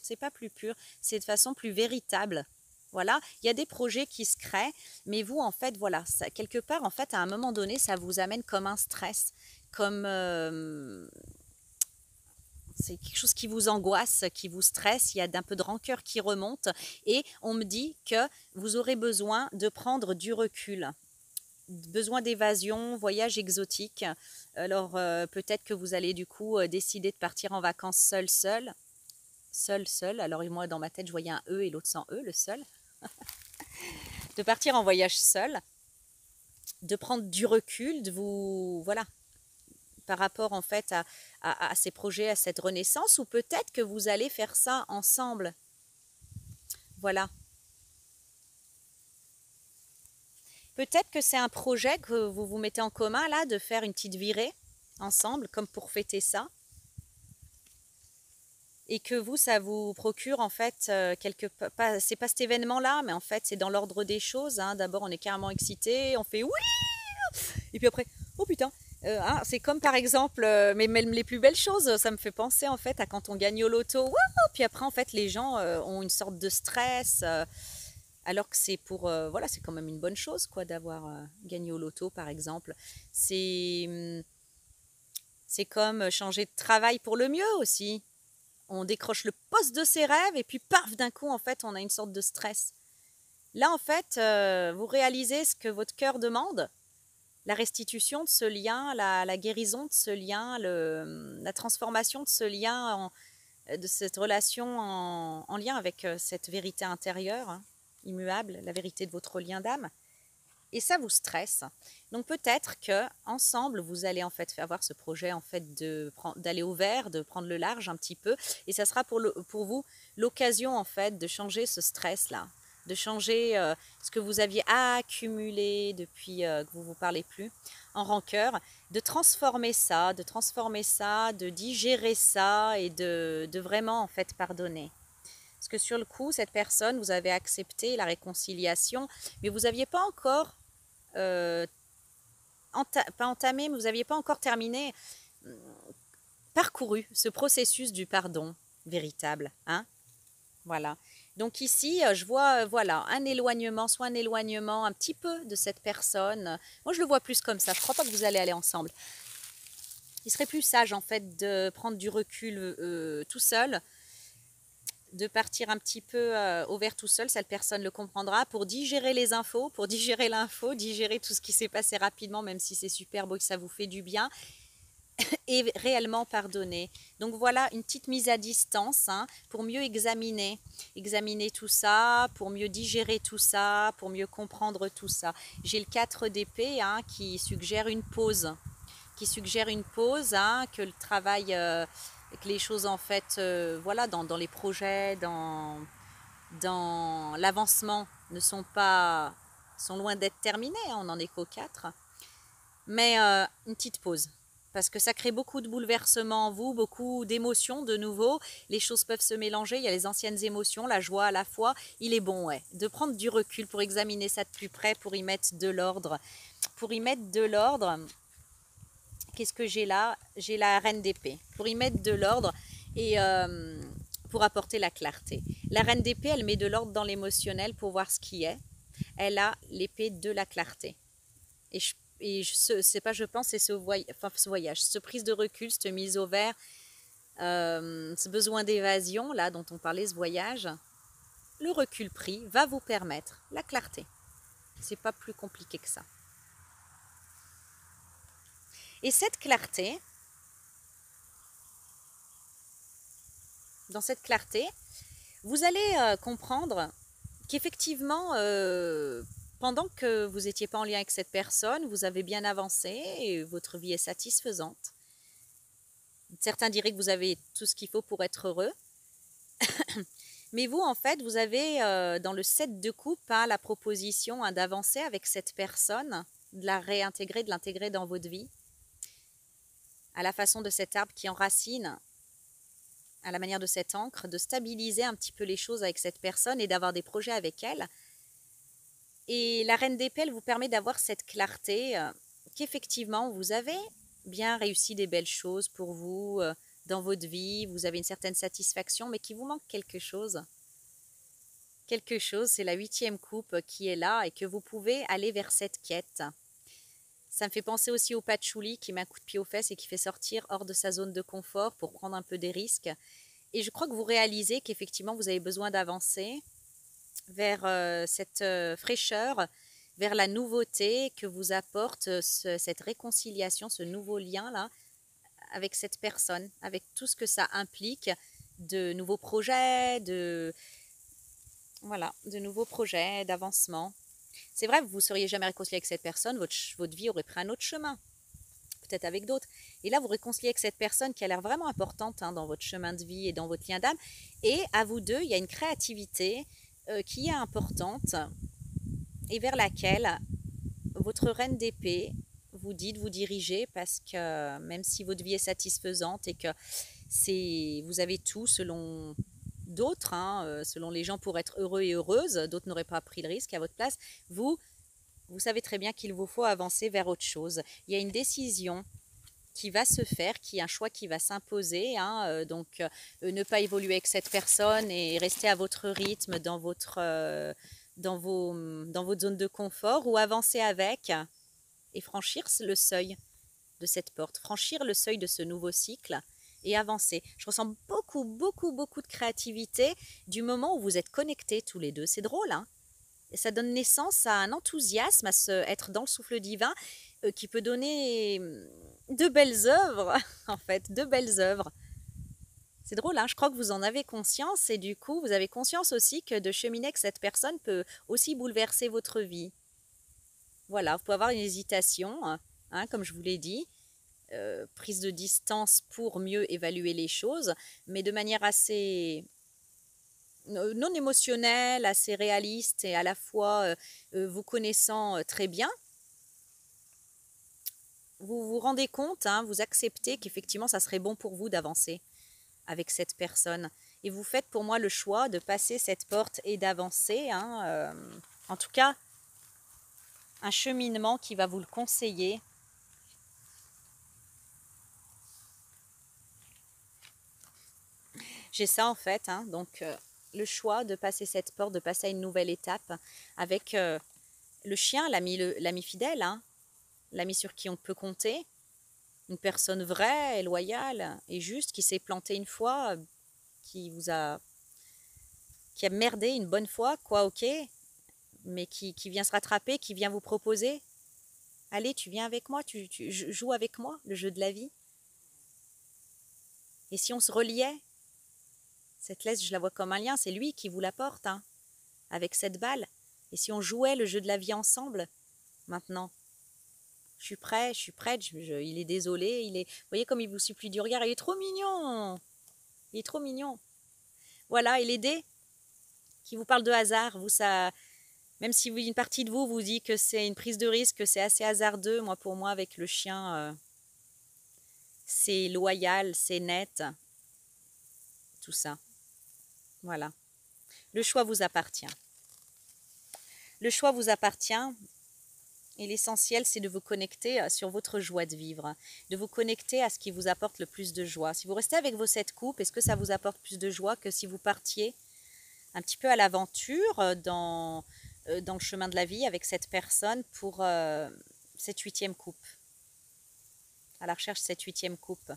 Speaker 1: c'est pas plus pure, c'est de façon plus véritable. Voilà, il y a des projets qui se créent, mais vous, en fait, voilà, ça, quelque part, en fait, à un moment donné, ça vous amène comme un stress, comme c'est quelque chose qui vous angoisse, qui vous stresse, il y a d'un peu de rancœur qui remonte, et on me dit que vous aurez besoin de prendre du recul, besoin d'évasion, voyage exotique. Alors, peut-être que vous allez du coup décider de partir en vacances seul. Alors moi, dans ma tête, je voyais un E et l'autre sans E, le seul. De partir en voyage seul, de prendre du recul, de vous, voilà, par rapport en fait à ces projets, à cette renaissance, ou peut-être que vous allez faire ça ensemble. Voilà. Peut-être que c'est un projet que vous vous mettez en commun là, de faire une petite virée ensemble, comme pour fêter ça. Et que vous, ça vous procure en fait c'est pas cet événement-là, mais en fait c'est dans l'ordre des choses. Hein. D'abord on est carrément excité, on fait oui, et puis après oh putain. Hein, c'est comme par exemple, mais même les plus belles choses, ça me fait penser en fait à quand on gagne au loto. Wouh, puis après en fait les gens ont une sorte de stress, alors que c'est voilà, c'est quand même une bonne chose quoi d'avoir gagné au loto par exemple. C'est c'est comme changer de travail pour le mieux aussi. On décroche le poste de ses rêves et puis paf, d'un coup, en fait, on a une sorte de stress. Là, en fait, vous réalisez ce que votre cœur demande, la restitution de ce lien, la guérison de ce lien, la transformation de ce lien, de cette relation en lien avec cette vérité intérieure, hein, immuable, la vérité de votre lien d'âme. Et ça vous stresse. Donc peut-être que ensemble vous allez en fait avoir ce projet en fait d'aller au vert, de prendre le large un petit peu, et ça sera pour vous l'occasion en fait de changer ce stress là, de changer ce que vous aviez accumulé depuis que vous vous parlez plus en rancœur, de transformer ça, de digérer ça et de vraiment en fait pardonner. Parce que sur le coup, cette personne, vous avez accepté la réconciliation, mais vous n'aviez pas encore pas entamé, mais vous n'aviez pas encore terminé, parcouru ce processus du pardon véritable. Hein, voilà. Donc ici, je vois voilà, un éloignement, soit un éloignement un petit peu de cette personne. Moi, je le vois plus comme ça. Je ne crois pas que vous allez aller ensemble. Il serait plus sage, en fait, de prendre du recul tout seul, de partir un petit peu au vert tout seul, cette personne le comprendra, pour digérer les infos, pour digérer l'info, digérer tout ce qui s'est passé rapidement, même si c'est super beau et que ça vous fait du bien, et réellement pardonner. Donc voilà une petite mise à distance hein, pour mieux examiner tout ça, pour mieux digérer tout ça, pour mieux comprendre tout ça. J'ai le 4 d'épée hein, qui suggère une pause, hein, que le travail... que les choses en fait, voilà, dans les projets, dans l'avancement sont loin d'être terminées, on n'en est qu'au 4. Mais une petite pause, parce que ça crée beaucoup de bouleversements en vous, beaucoup d'émotions de nouveau, les choses peuvent se mélanger, il y a les anciennes émotions, la joie à la fois, il est bon ouais, de prendre du recul pour examiner ça de plus près, pour y mettre de l'ordre. Qu'est-ce que j'ai là? J'ai la reine d'épée. Pour y mettre de l'ordre et pour apporter la clarté. La reine d'épée, elle met de l'ordre dans l'émotionnel pour voir ce qui est. Elle a l'épée de la clarté. C'est pas je pense, c'est ce voyage, ce prise de recul, cette mise au vert, ce besoin d'évasion, là, dont on parlait, ce voyage. Le recul pris va vous permettre la clarté. C'est pas plus compliqué que ça. Et cette clarté, dans cette clarté, vous allez comprendre qu'effectivement, pendant que vous n'étiez pas en lien avec cette personne, vous avez bien avancé et votre vie est satisfaisante. Certains diraient que vous avez tout ce qu'il faut pour être heureux. Mais vous, en fait, vous avez dans le 7 de coupe la proposition d'avancer avec cette personne, de la réintégrer, de l'intégrer dans votre vie, à la façon de cet arbre qui enracine, à la manière de cette encre, de stabiliser un petit peu les choses avec cette personne et d'avoir des projets avec elle. Et la reine d'épée, elle vous permet d'avoir cette clarté qu'effectivement, vous avez bien réussi des belles choses pour vous dans votre vie, vous avez une certaine satisfaction, mais qu'il vous manque quelque chose. Quelque chose, c'est la 8e coupe qui est là et que vous pouvez aller vers cette quête. Ça me fait penser aussi au patchouli qui met un coup de pied aux fesses et qui fait sortir hors de sa zone de confort pour prendre un peu des risques. Et je crois que vous réalisez qu'effectivement, vous avez besoin d'avancer vers cette fraîcheur, vers la nouveauté que vous apporte cette réconciliation, ce nouveau lien-là avec cette personne, avec tout ce que ça implique de nouveaux projets, de nouveaux projets, d'avancement. C'est vrai, vous ne seriez jamais réconcilié avec cette personne, votre vie aurait pris un autre chemin, peut-être avec d'autres. Et là, vous réconciliez avec cette personne qui a l'air vraiment importante dans votre chemin de vie et dans votre lien d'âme. Et à vous deux, il y a une créativité qui est importante et vers laquelle votre reine d'épée vous dit de vous diriger parce que même si votre vie est satisfaisante et que vous avez tout selon d'autres, selon les gens pour être heureux et heureuses, d'autres n'auraient pas pris le risque à votre place, vous savez très bien qu'il vous faut avancer vers autre chose. Il y a une décision qui va se faire, qui est un choix qui va s'imposer, donc ne pas évoluer avec cette personne et rester à votre rythme dans votre zone de confort ou avancer avec et franchir le seuil de cette porte, franchir le seuil de ce nouveau cycle et avancer. Je ressens beaucoup, beaucoup, beaucoup de créativité du moment où vous êtes connectés tous les deux. C'est drôle, et ça donne naissance à un enthousiasme, à être dans le souffle divin qui peut donner de belles œuvres, en fait, de belles œuvres. C'est drôle, je crois que vous en avez conscience et du coup, vous avez conscience aussi que de cheminer avec cette personne peut aussi bouleverser votre vie. Voilà, vous pouvez avoir une hésitation, comme je vous l'ai dit, prise de distance pour mieux évaluer les choses, mais de manière assez non émotionnelle, assez réaliste et à la fois vous connaissant très bien. Vous vous rendez compte, vous acceptez qu'effectivement ça serait bon pour vous d'avancer avec cette personne. Et vous faites pour moi le choix de passer cette porte et d'avancer. En tout cas, un cheminement qui va vous le conseiller. J'ai ça en fait, donc le choix de passer cette porte, de passer à une nouvelle étape avec le chien, l'ami fidèle, l'ami sur qui on peut compter, une personne vraie et loyale et juste qui s'est plantée une fois, qui a merdé une bonne fois, quoi, ok, mais qui vient se rattraper, qui vient vous proposer, allez, tu viens avec moi, tu joues avec moi le jeu de la vie. Et si on se reliait, cette laisse, je la vois comme un lien, c'est lui qui vous l'apporte, avec cette balle. Et si on jouait le jeu de la vie ensemble, maintenant, je suis prête, il est désolé, vous voyez comme il vous supplie du regard, il est trop mignon, Voilà, et les dés qui vous parlent de hasard, même si une partie de vous dit que c'est une prise de risque, que c'est assez hasardeux, pour moi, avec le chien, c'est loyal, c'est net, tout ça. Voilà. Le choix vous appartient. Le choix vous appartient et l'essentiel, c'est de vous connecter sur votre joie de vivre, de vous connecter à ce qui vous apporte le plus de joie. Si vous restez avec vos 7 coupes, est-ce que ça vous apporte plus de joie que si vous partiez un petit peu à l'aventure dans le chemin de la vie avec cette personne pour cette 8e coupe, à la recherche de cette 8e coupe,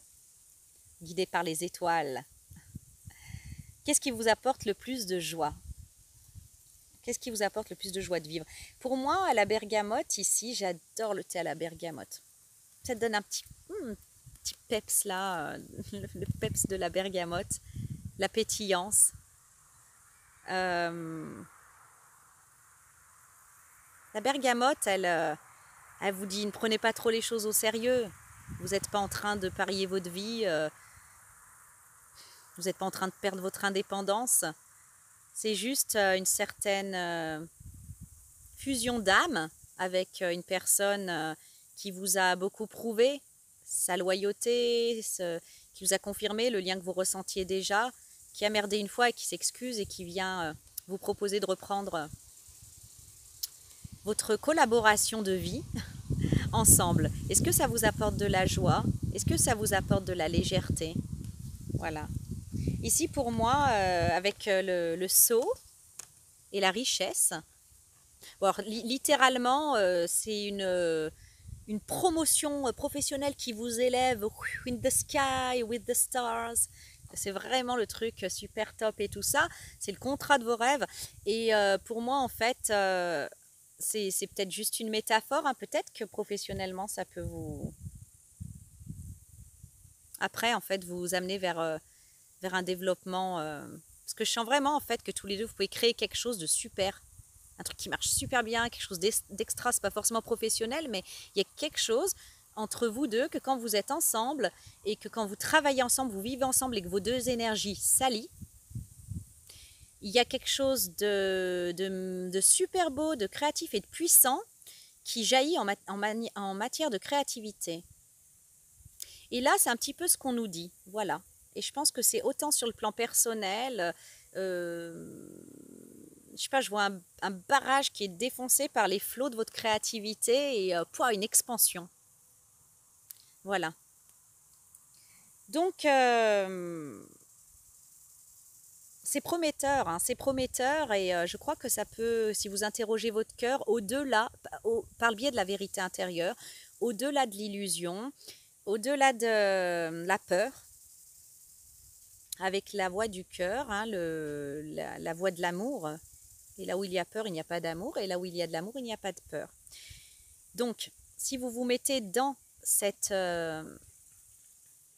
Speaker 1: guidée par les étoiles. Qu'est-ce qui vous apporte le plus de joie? Qu'est-ce qui vous apporte le plus de joie de vivre? Pour moi, à la bergamote, ici, j'adore le thé à la bergamote. Ça te donne un petit peps là, le peps de la bergamote, la pétillance. La bergamote, elle vous dit, ne prenez pas trop les choses au sérieux. Vous n'êtes pas en train de parier votre vie. Vous n'êtes pas en train de perdre votre indépendance. C'est juste une certaine fusion d'âme avec une personne qui vous a beaucoup prouvé sa loyauté, qui vous a confirmé le lien que vous ressentiez déjà, qui a merdé une fois et qui s'excuse et qui vient vous proposer de reprendre votre collaboration de vie ensemble. Est-ce que ça vous apporte de la joie? Est-ce que ça vous apporte de la légèreté? Voilà. Ici pour moi, avec le sceau et la richesse, bon, alors, littéralement, c'est une promotion professionnelle qui vous élève in the sky with the stars. C'est vraiment le truc super top et tout ça. C'est le contrat de vos rêves. Et pour moi, en fait, c'est peut-être juste une métaphore. Hein. Peut-être que professionnellement, ça peut vous... Après, en fait, vous amener vers un développement. Parce que je sens vraiment, en fait, que tous les deux, vous pouvez créer quelque chose de super. Un truc qui marche super bien, quelque chose d'extra, c'est pas forcément professionnel, mais il y a quelque chose entre vous deux que quand vous êtes ensemble et que quand vous travaillez ensemble, vous vivez ensemble et que vos deux énergies s'allient, il y a quelque chose de super beau, de créatif et de puissant qui jaillit en matière de créativité. Et là, c'est un petit peu ce qu'on nous dit, voilà. Et je pense que c'est autant sur le plan personnel, je sais pas, je vois un barrage qui est défoncé par les flots de votre créativité et une expansion. Voilà. Donc, c'est prometteur, hein, c'est prometteur et je crois que ça peut, si vous interrogez votre cœur, au-delà, par le biais de la vérité intérieure, au-delà de l'illusion, au-delà de la peur, avec la voix du cœur, hein, la voix de l'amour. Et là où il y a peur, il n'y a pas d'amour. Et là où il y a de l'amour, il n'y a pas de peur. Donc, si vous vous mettez dans cette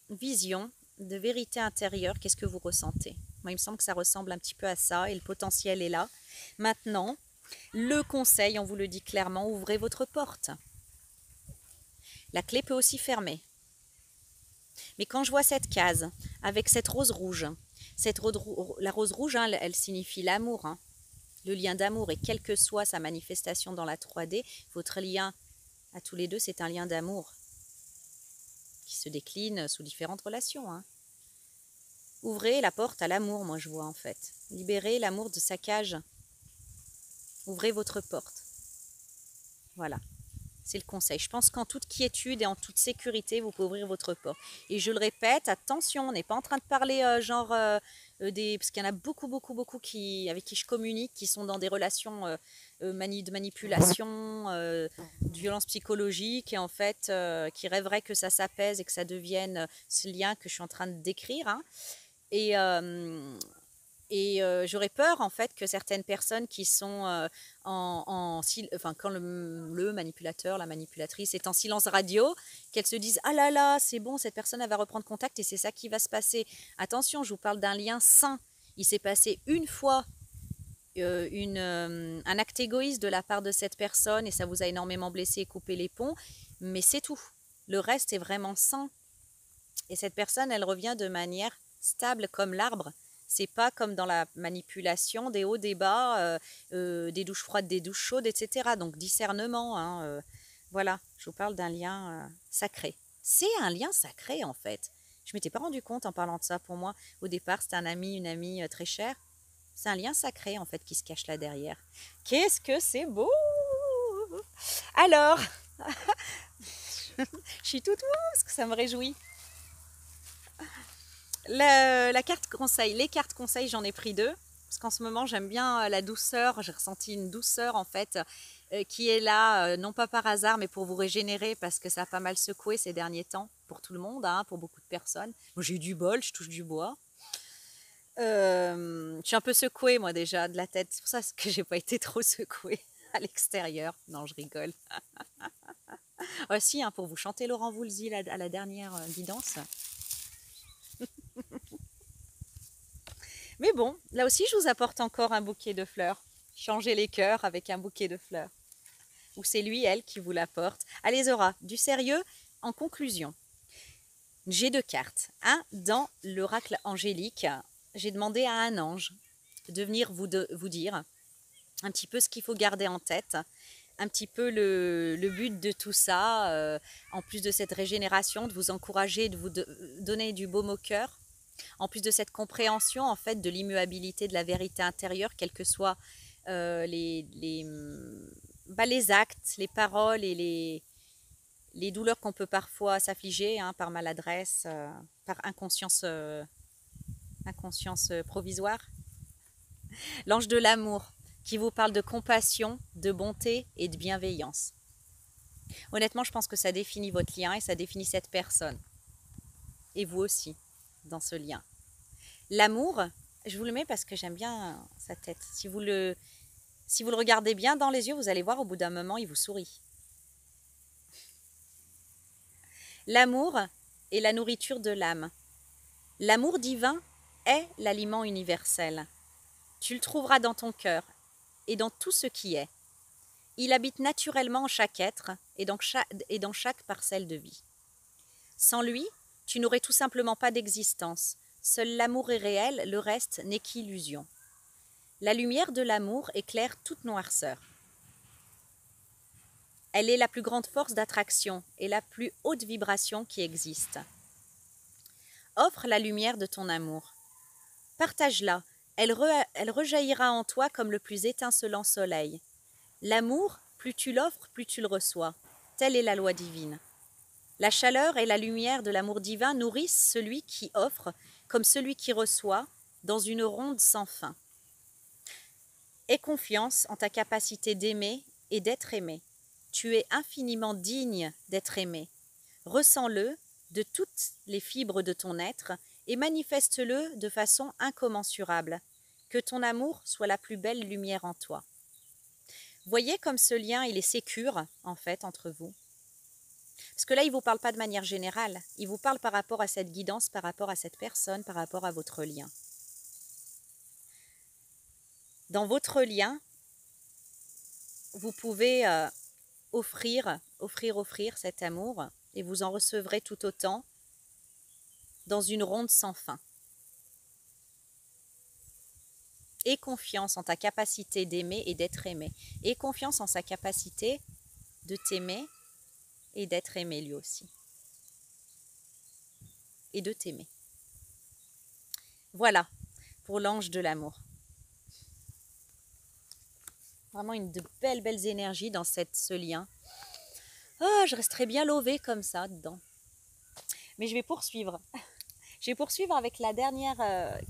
Speaker 1: vision de vérité intérieure, qu'est-ce que vous ressentez? Moi, il me semble que ça ressemble un petit peu à ça et le potentiel est là. Maintenant, le conseil, on vous le dit clairement, ouvrez votre porte. La clé peut aussi fermer. Mais quand je vois cette case avec cette rose rouge, la rose rouge, hein, elle signifie l'amour, hein. Le lien d'amour, et quelle que soit sa manifestation dans la 3D, votre lien à tous les deux, c'est un lien d'amour qui se décline sous différentes relations. Hein. Ouvrez la porte à l'amour, moi je vois en fait. Libérez l'amour de sa cage. Ouvrez votre porte. Voilà, c'est le conseil. Je pense qu'en toute quiétude et en toute sécurité, vous pouvez ouvrir votre porte. Et je le répète, attention, on n'est pas en train de parler parce qu'il y en a beaucoup avec qui je communique, qui sont dans des relations de manipulation, de violence psychologique, et en fait, qui rêveraient que ça s'apaise et que ça devienne ce lien que je suis en train de décrire. Hein. Et j'aurais peur en fait que certaines personnes qui sont quand le manipulateur, la manipulatrice est en silence radio, qu'elles se disent ah là là c'est bon, cette personne elle va reprendre contact et c'est ça qui va se passer. Attention, je vous parle d'un lien sain. Il s'est passé une fois un acte égoïste de la part de cette personne et ça vous a énormément blessé et coupé les ponts, mais c'est tout. Le reste est vraiment sain. Et cette personne, elle revient de manière stable comme l'arbre. C'est pas comme dans la manipulation, des hauts, des bas, des douches froides, des douches chaudes, etc. Donc discernement, hein, voilà, je vous parle d'un lien sacré. C'est un lien sacré en fait. Je ne m'étais pas rendu compte en parlant de ça pour moi. Au départ, c'était un ami, une amie très chère. C'est un lien sacré en fait qui se cache là derrière. Qu'est-ce que c'est beau! Alors, je suis toute mousse parce que ça me réjouit. La carte conseil, les cartes conseils, j'en ai pris 2 parce qu'en ce moment j'aime bien la douceur. J'ai ressenti une douceur en fait qui est là, non pas par hasard, mais pour vous régénérer parce que ça a pas mal secoué ces derniers temps pour tout le monde, hein, pour beaucoup de personnes. Moi, j'ai eu du bol, je touche du bois. Je suis un peu secouée moi déjà de la tête, c'est pour ça que j'ai pas été trop secouée à l'extérieur. Non, je rigole. Aussi, hein, pour vous chanter Laurent Voulzy à la dernière guidance. Mais bon, là aussi, je vous apporte encore un bouquet de fleurs. Changer les cœurs avec un bouquet de fleurs. ou c'est lui, elle, qui vous l'apporte. Allez Zora, du sérieux. En conclusion, j'ai 2 cartes. Dans l'oracle angélique, j'ai demandé à un ange de venir vous dire un petit peu ce qu'il faut garder en tête, un petit peu le but de tout ça, en plus de cette régénération, de vous encourager, de vous donner du baume au cœur, en plus de cette compréhension en fait de l'immuabilité de la vérité intérieure, quels que soient les actes, les paroles et les douleurs qu'on peut parfois s'affliger par maladresse, par inconscience provisoire. L'ange de l'amour qui vous parle de compassion, de bonté et de bienveillance. Honnêtement, je pense que ça définit votre lien et ça définit cette personne. Et vous aussi, dans ce lien. L'amour, je vous le mets parce que j'aime bien sa tête. Si vous le regardez bien dans les yeux, vous allez voir au bout d'un moment, il vous sourit. L'amour est la nourriture de l'âme. L'amour divin est l'aliment universel. Tu le trouveras dans ton cœur et dans tout ce qui est. Il habite naturellement en chaque être et dans chaque parcelle de vie. Sans lui, tu n'aurais tout simplement pas d'existence. Seul l'amour est réel, le reste n'est qu'illusion. La lumière de l'amour éclaire toute noirceur. Elle est la plus grande force d'attraction et la plus haute vibration qui existe. Offre la lumière de ton amour. Partage-la. Elle rejaillira en toi comme le plus étincelant soleil. L'amour, plus tu l'offres, plus tu le reçois. Telle est la loi divine. La chaleur et la lumière de l'amour divin nourrissent celui qui offre comme celui qui reçoit dans une ronde sans fin. Aie confiance en ta capacité d'aimer et d'être aimé. Tu es infiniment digne d'être aimé. Ressens-le de toutes les fibres de ton être et manifeste-le de façon incommensurable. Que ton amour soit la plus belle lumière en toi. Voyez comme ce lien, il est sécure, en fait, entre vous. Parce que là, il ne vous parle pas de manière générale. Il vous parle par rapport à cette guidance, par rapport à cette personne, par rapport à votre lien. Dans votre lien, vous pouvez offrir cet amour et vous en recevrez tout autant dans une ronde sans fin. Aie confiance en ta capacité d'aimer et d'être aimé. Aie confiance en sa capacité de t'aimer et d'être aimé lui aussi. Et de t'aimer. Voilà pour l'ange de l'amour. Vraiment de belles énergies dans ce lien. Oh, je resterai bien lovée comme ça dedans. Mais je vais poursuivre. Je vais poursuivre avec la dernière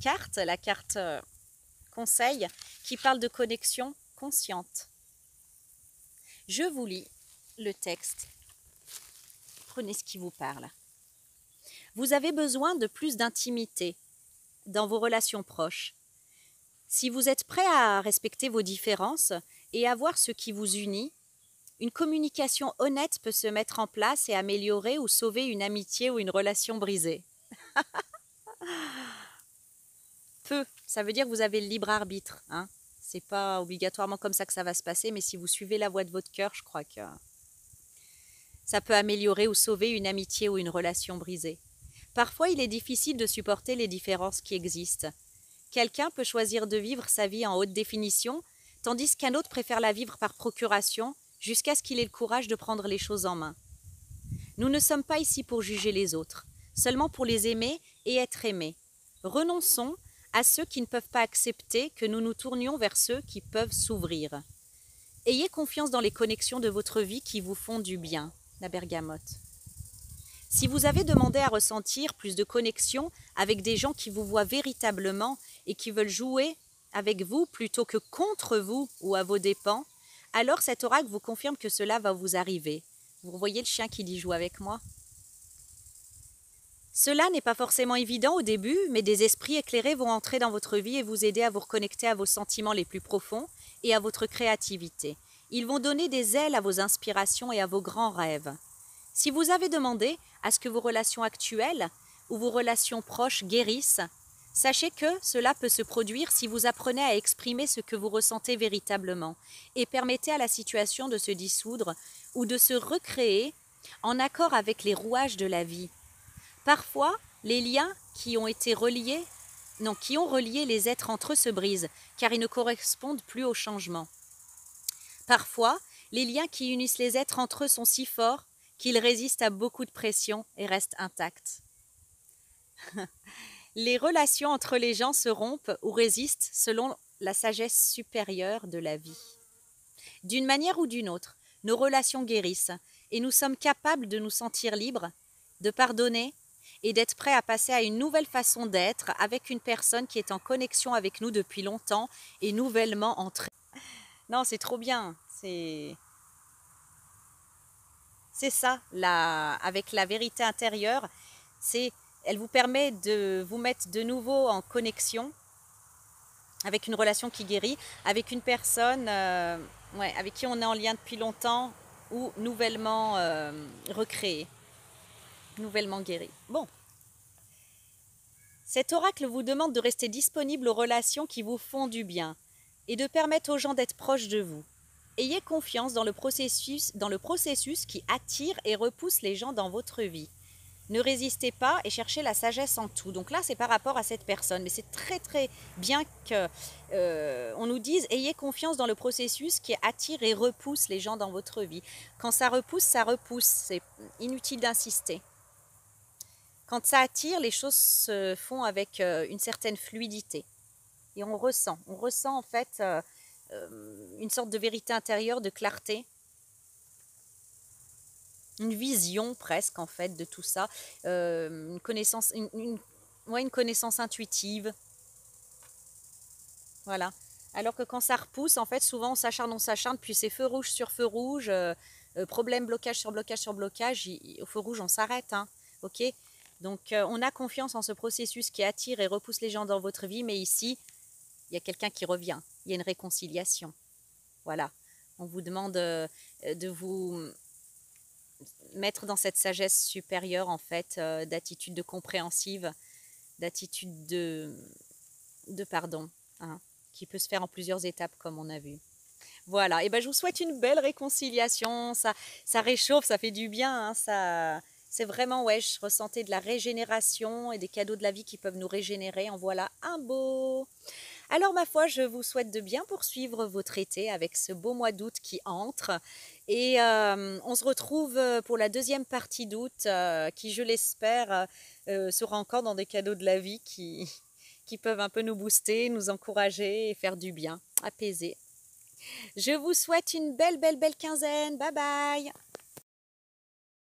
Speaker 1: carte, la carte conseil, qui parle de connexion consciente. Je vous lis le texte. Prenez ce qui vous parle. Vous avez besoin de plus d'intimité dans vos relations proches. Si vous êtes prêt à respecter vos différences et à voir ce qui vous unit, une communication honnête peut se mettre en place et améliorer ou sauver une amitié ou une relation brisée. Ça veut dire que vous avez le libre arbitre. C'est pas obligatoirement comme ça que ça va se passer, mais si vous suivez la voix de votre cœur, je crois que ça peut améliorer ou sauver une amitié ou une relation brisée. Parfois, il est difficile de supporter les différences qui existent. Quelqu'un peut choisir de vivre sa vie en haute définition, tandis qu'un autre préfère la vivre par procuration, jusqu'à ce qu'il ait le courage de prendre les choses en main. Nous ne sommes pas ici pour juger les autres, seulement pour les aimer et être aimés. Renonçons à ceux qui ne peuvent pas accepter que nous nous tournions vers ceux qui peuvent s'ouvrir. Ayez confiance dans les connexions de votre vie qui vous font du bien. La bergamote. Si vous avez demandé à ressentir plus de connexion avec des gens qui vous voient véritablement et qui veulent jouer avec vous plutôt que contre vous ou à vos dépens, alors cet oracle vous confirme que cela va vous arriver. Vous voyez le chien qui dit « joue avec moi ». Cela n'est pas forcément évident au début, mais des esprits éclairés vont entrer dans votre vie et vous aider à vous reconnecter à vos sentiments les plus profonds et à votre créativité. Ils vont donner des ailes à vos inspirations et à vos grands rêves. Si vous avez demandé à ce que vos relations actuelles ou vos relations proches guérissent, Sachez que cela peut se produire si vous apprenez à exprimer ce que vous ressentez véritablement et permettez à la situation de se dissoudre ou de se recréer en accord avec les rouages de la vie. Parfois, les liens qui ont relié les êtres entre eux se brisent, car ils ne correspondent plus au changement. Parfois, les liens qui unissent les êtres entre eux sont si forts qu'ils résistent à beaucoup de pression et restent intacts. Les relations entre les gens se rompent ou résistent selon la sagesse supérieure de la vie. D'une manière ou d'une autre, nos relations guérissent et nous sommes capables de nous sentir libres, de pardonner et d'être prêts à passer à une nouvelle façon d'être avec une personne qui est en connexion avec nous depuis longtemps et nouvellement entrée. Non, c'est trop bien. C'est ça, avec la vérité intérieure, elle vous permet de vous mettre de nouveau en connexion avec une relation qui guérit, avec une personne avec qui on est en lien depuis longtemps ou nouvellement recréée, nouvellement guérie. Bon. Cet oracle vous demande de rester disponible aux relations qui vous font du bien et de permettre aux gens d'être proches de vous. Ayez confiance dans le processus qui attire et repousse les gens dans votre vie. Ne résistez pas et cherchez la sagesse en tout. Donc là, c'est par rapport à cette personne. Mais c'est très très bien qu'on nous dise « Ayez confiance dans le processus qui attire et repousse les gens dans votre vie ». Quand ça repousse, ça repousse. C'est inutile d'insister. Quand ça attire, les choses se font avec une certaine fluidité. Et on ressent en fait une sorte de vérité intérieure, de clarté. Une vision presque en fait de tout ça, une connaissance intuitive. Voilà. Alors que quand ça repousse, en fait, souvent on s'acharne, puis c'est feu rouge sur feu rouge, problème, blocage sur blocage sur blocage, au feu rouge on s'arrête, hein, ok. Donc on a confiance en ce processus qui attire et repousse les gens dans votre vie, mais ici, il y a quelqu'un qui revient, il y a une réconciliation. Voilà. On vous demande de vous mettre dans cette sagesse supérieure, en fait, d'attitude de compréhensive, d'attitude de pardon, hein, qui peut se faire en plusieurs étapes, comme on a vu. Voilà, et ben je vous souhaite une belle réconciliation, ça réchauffe, ça fait du bien, hein, c'est vraiment, ouais, je ressentais de la régénération et des cadeaux de la vie qui peuvent nous régénérer, en voilà un beau. Alors ma foi, je vous souhaite de bien poursuivre votre été avec ce beau mois d'août qui entre. Et on se retrouve pour la deuxième partie d'août qui, je l'espère, sera encore dans des cadeaux de la vie qui peuvent un peu nous booster, nous encourager et faire du bien, apaiser. Je vous souhaite une belle quinzaine. Bye bye!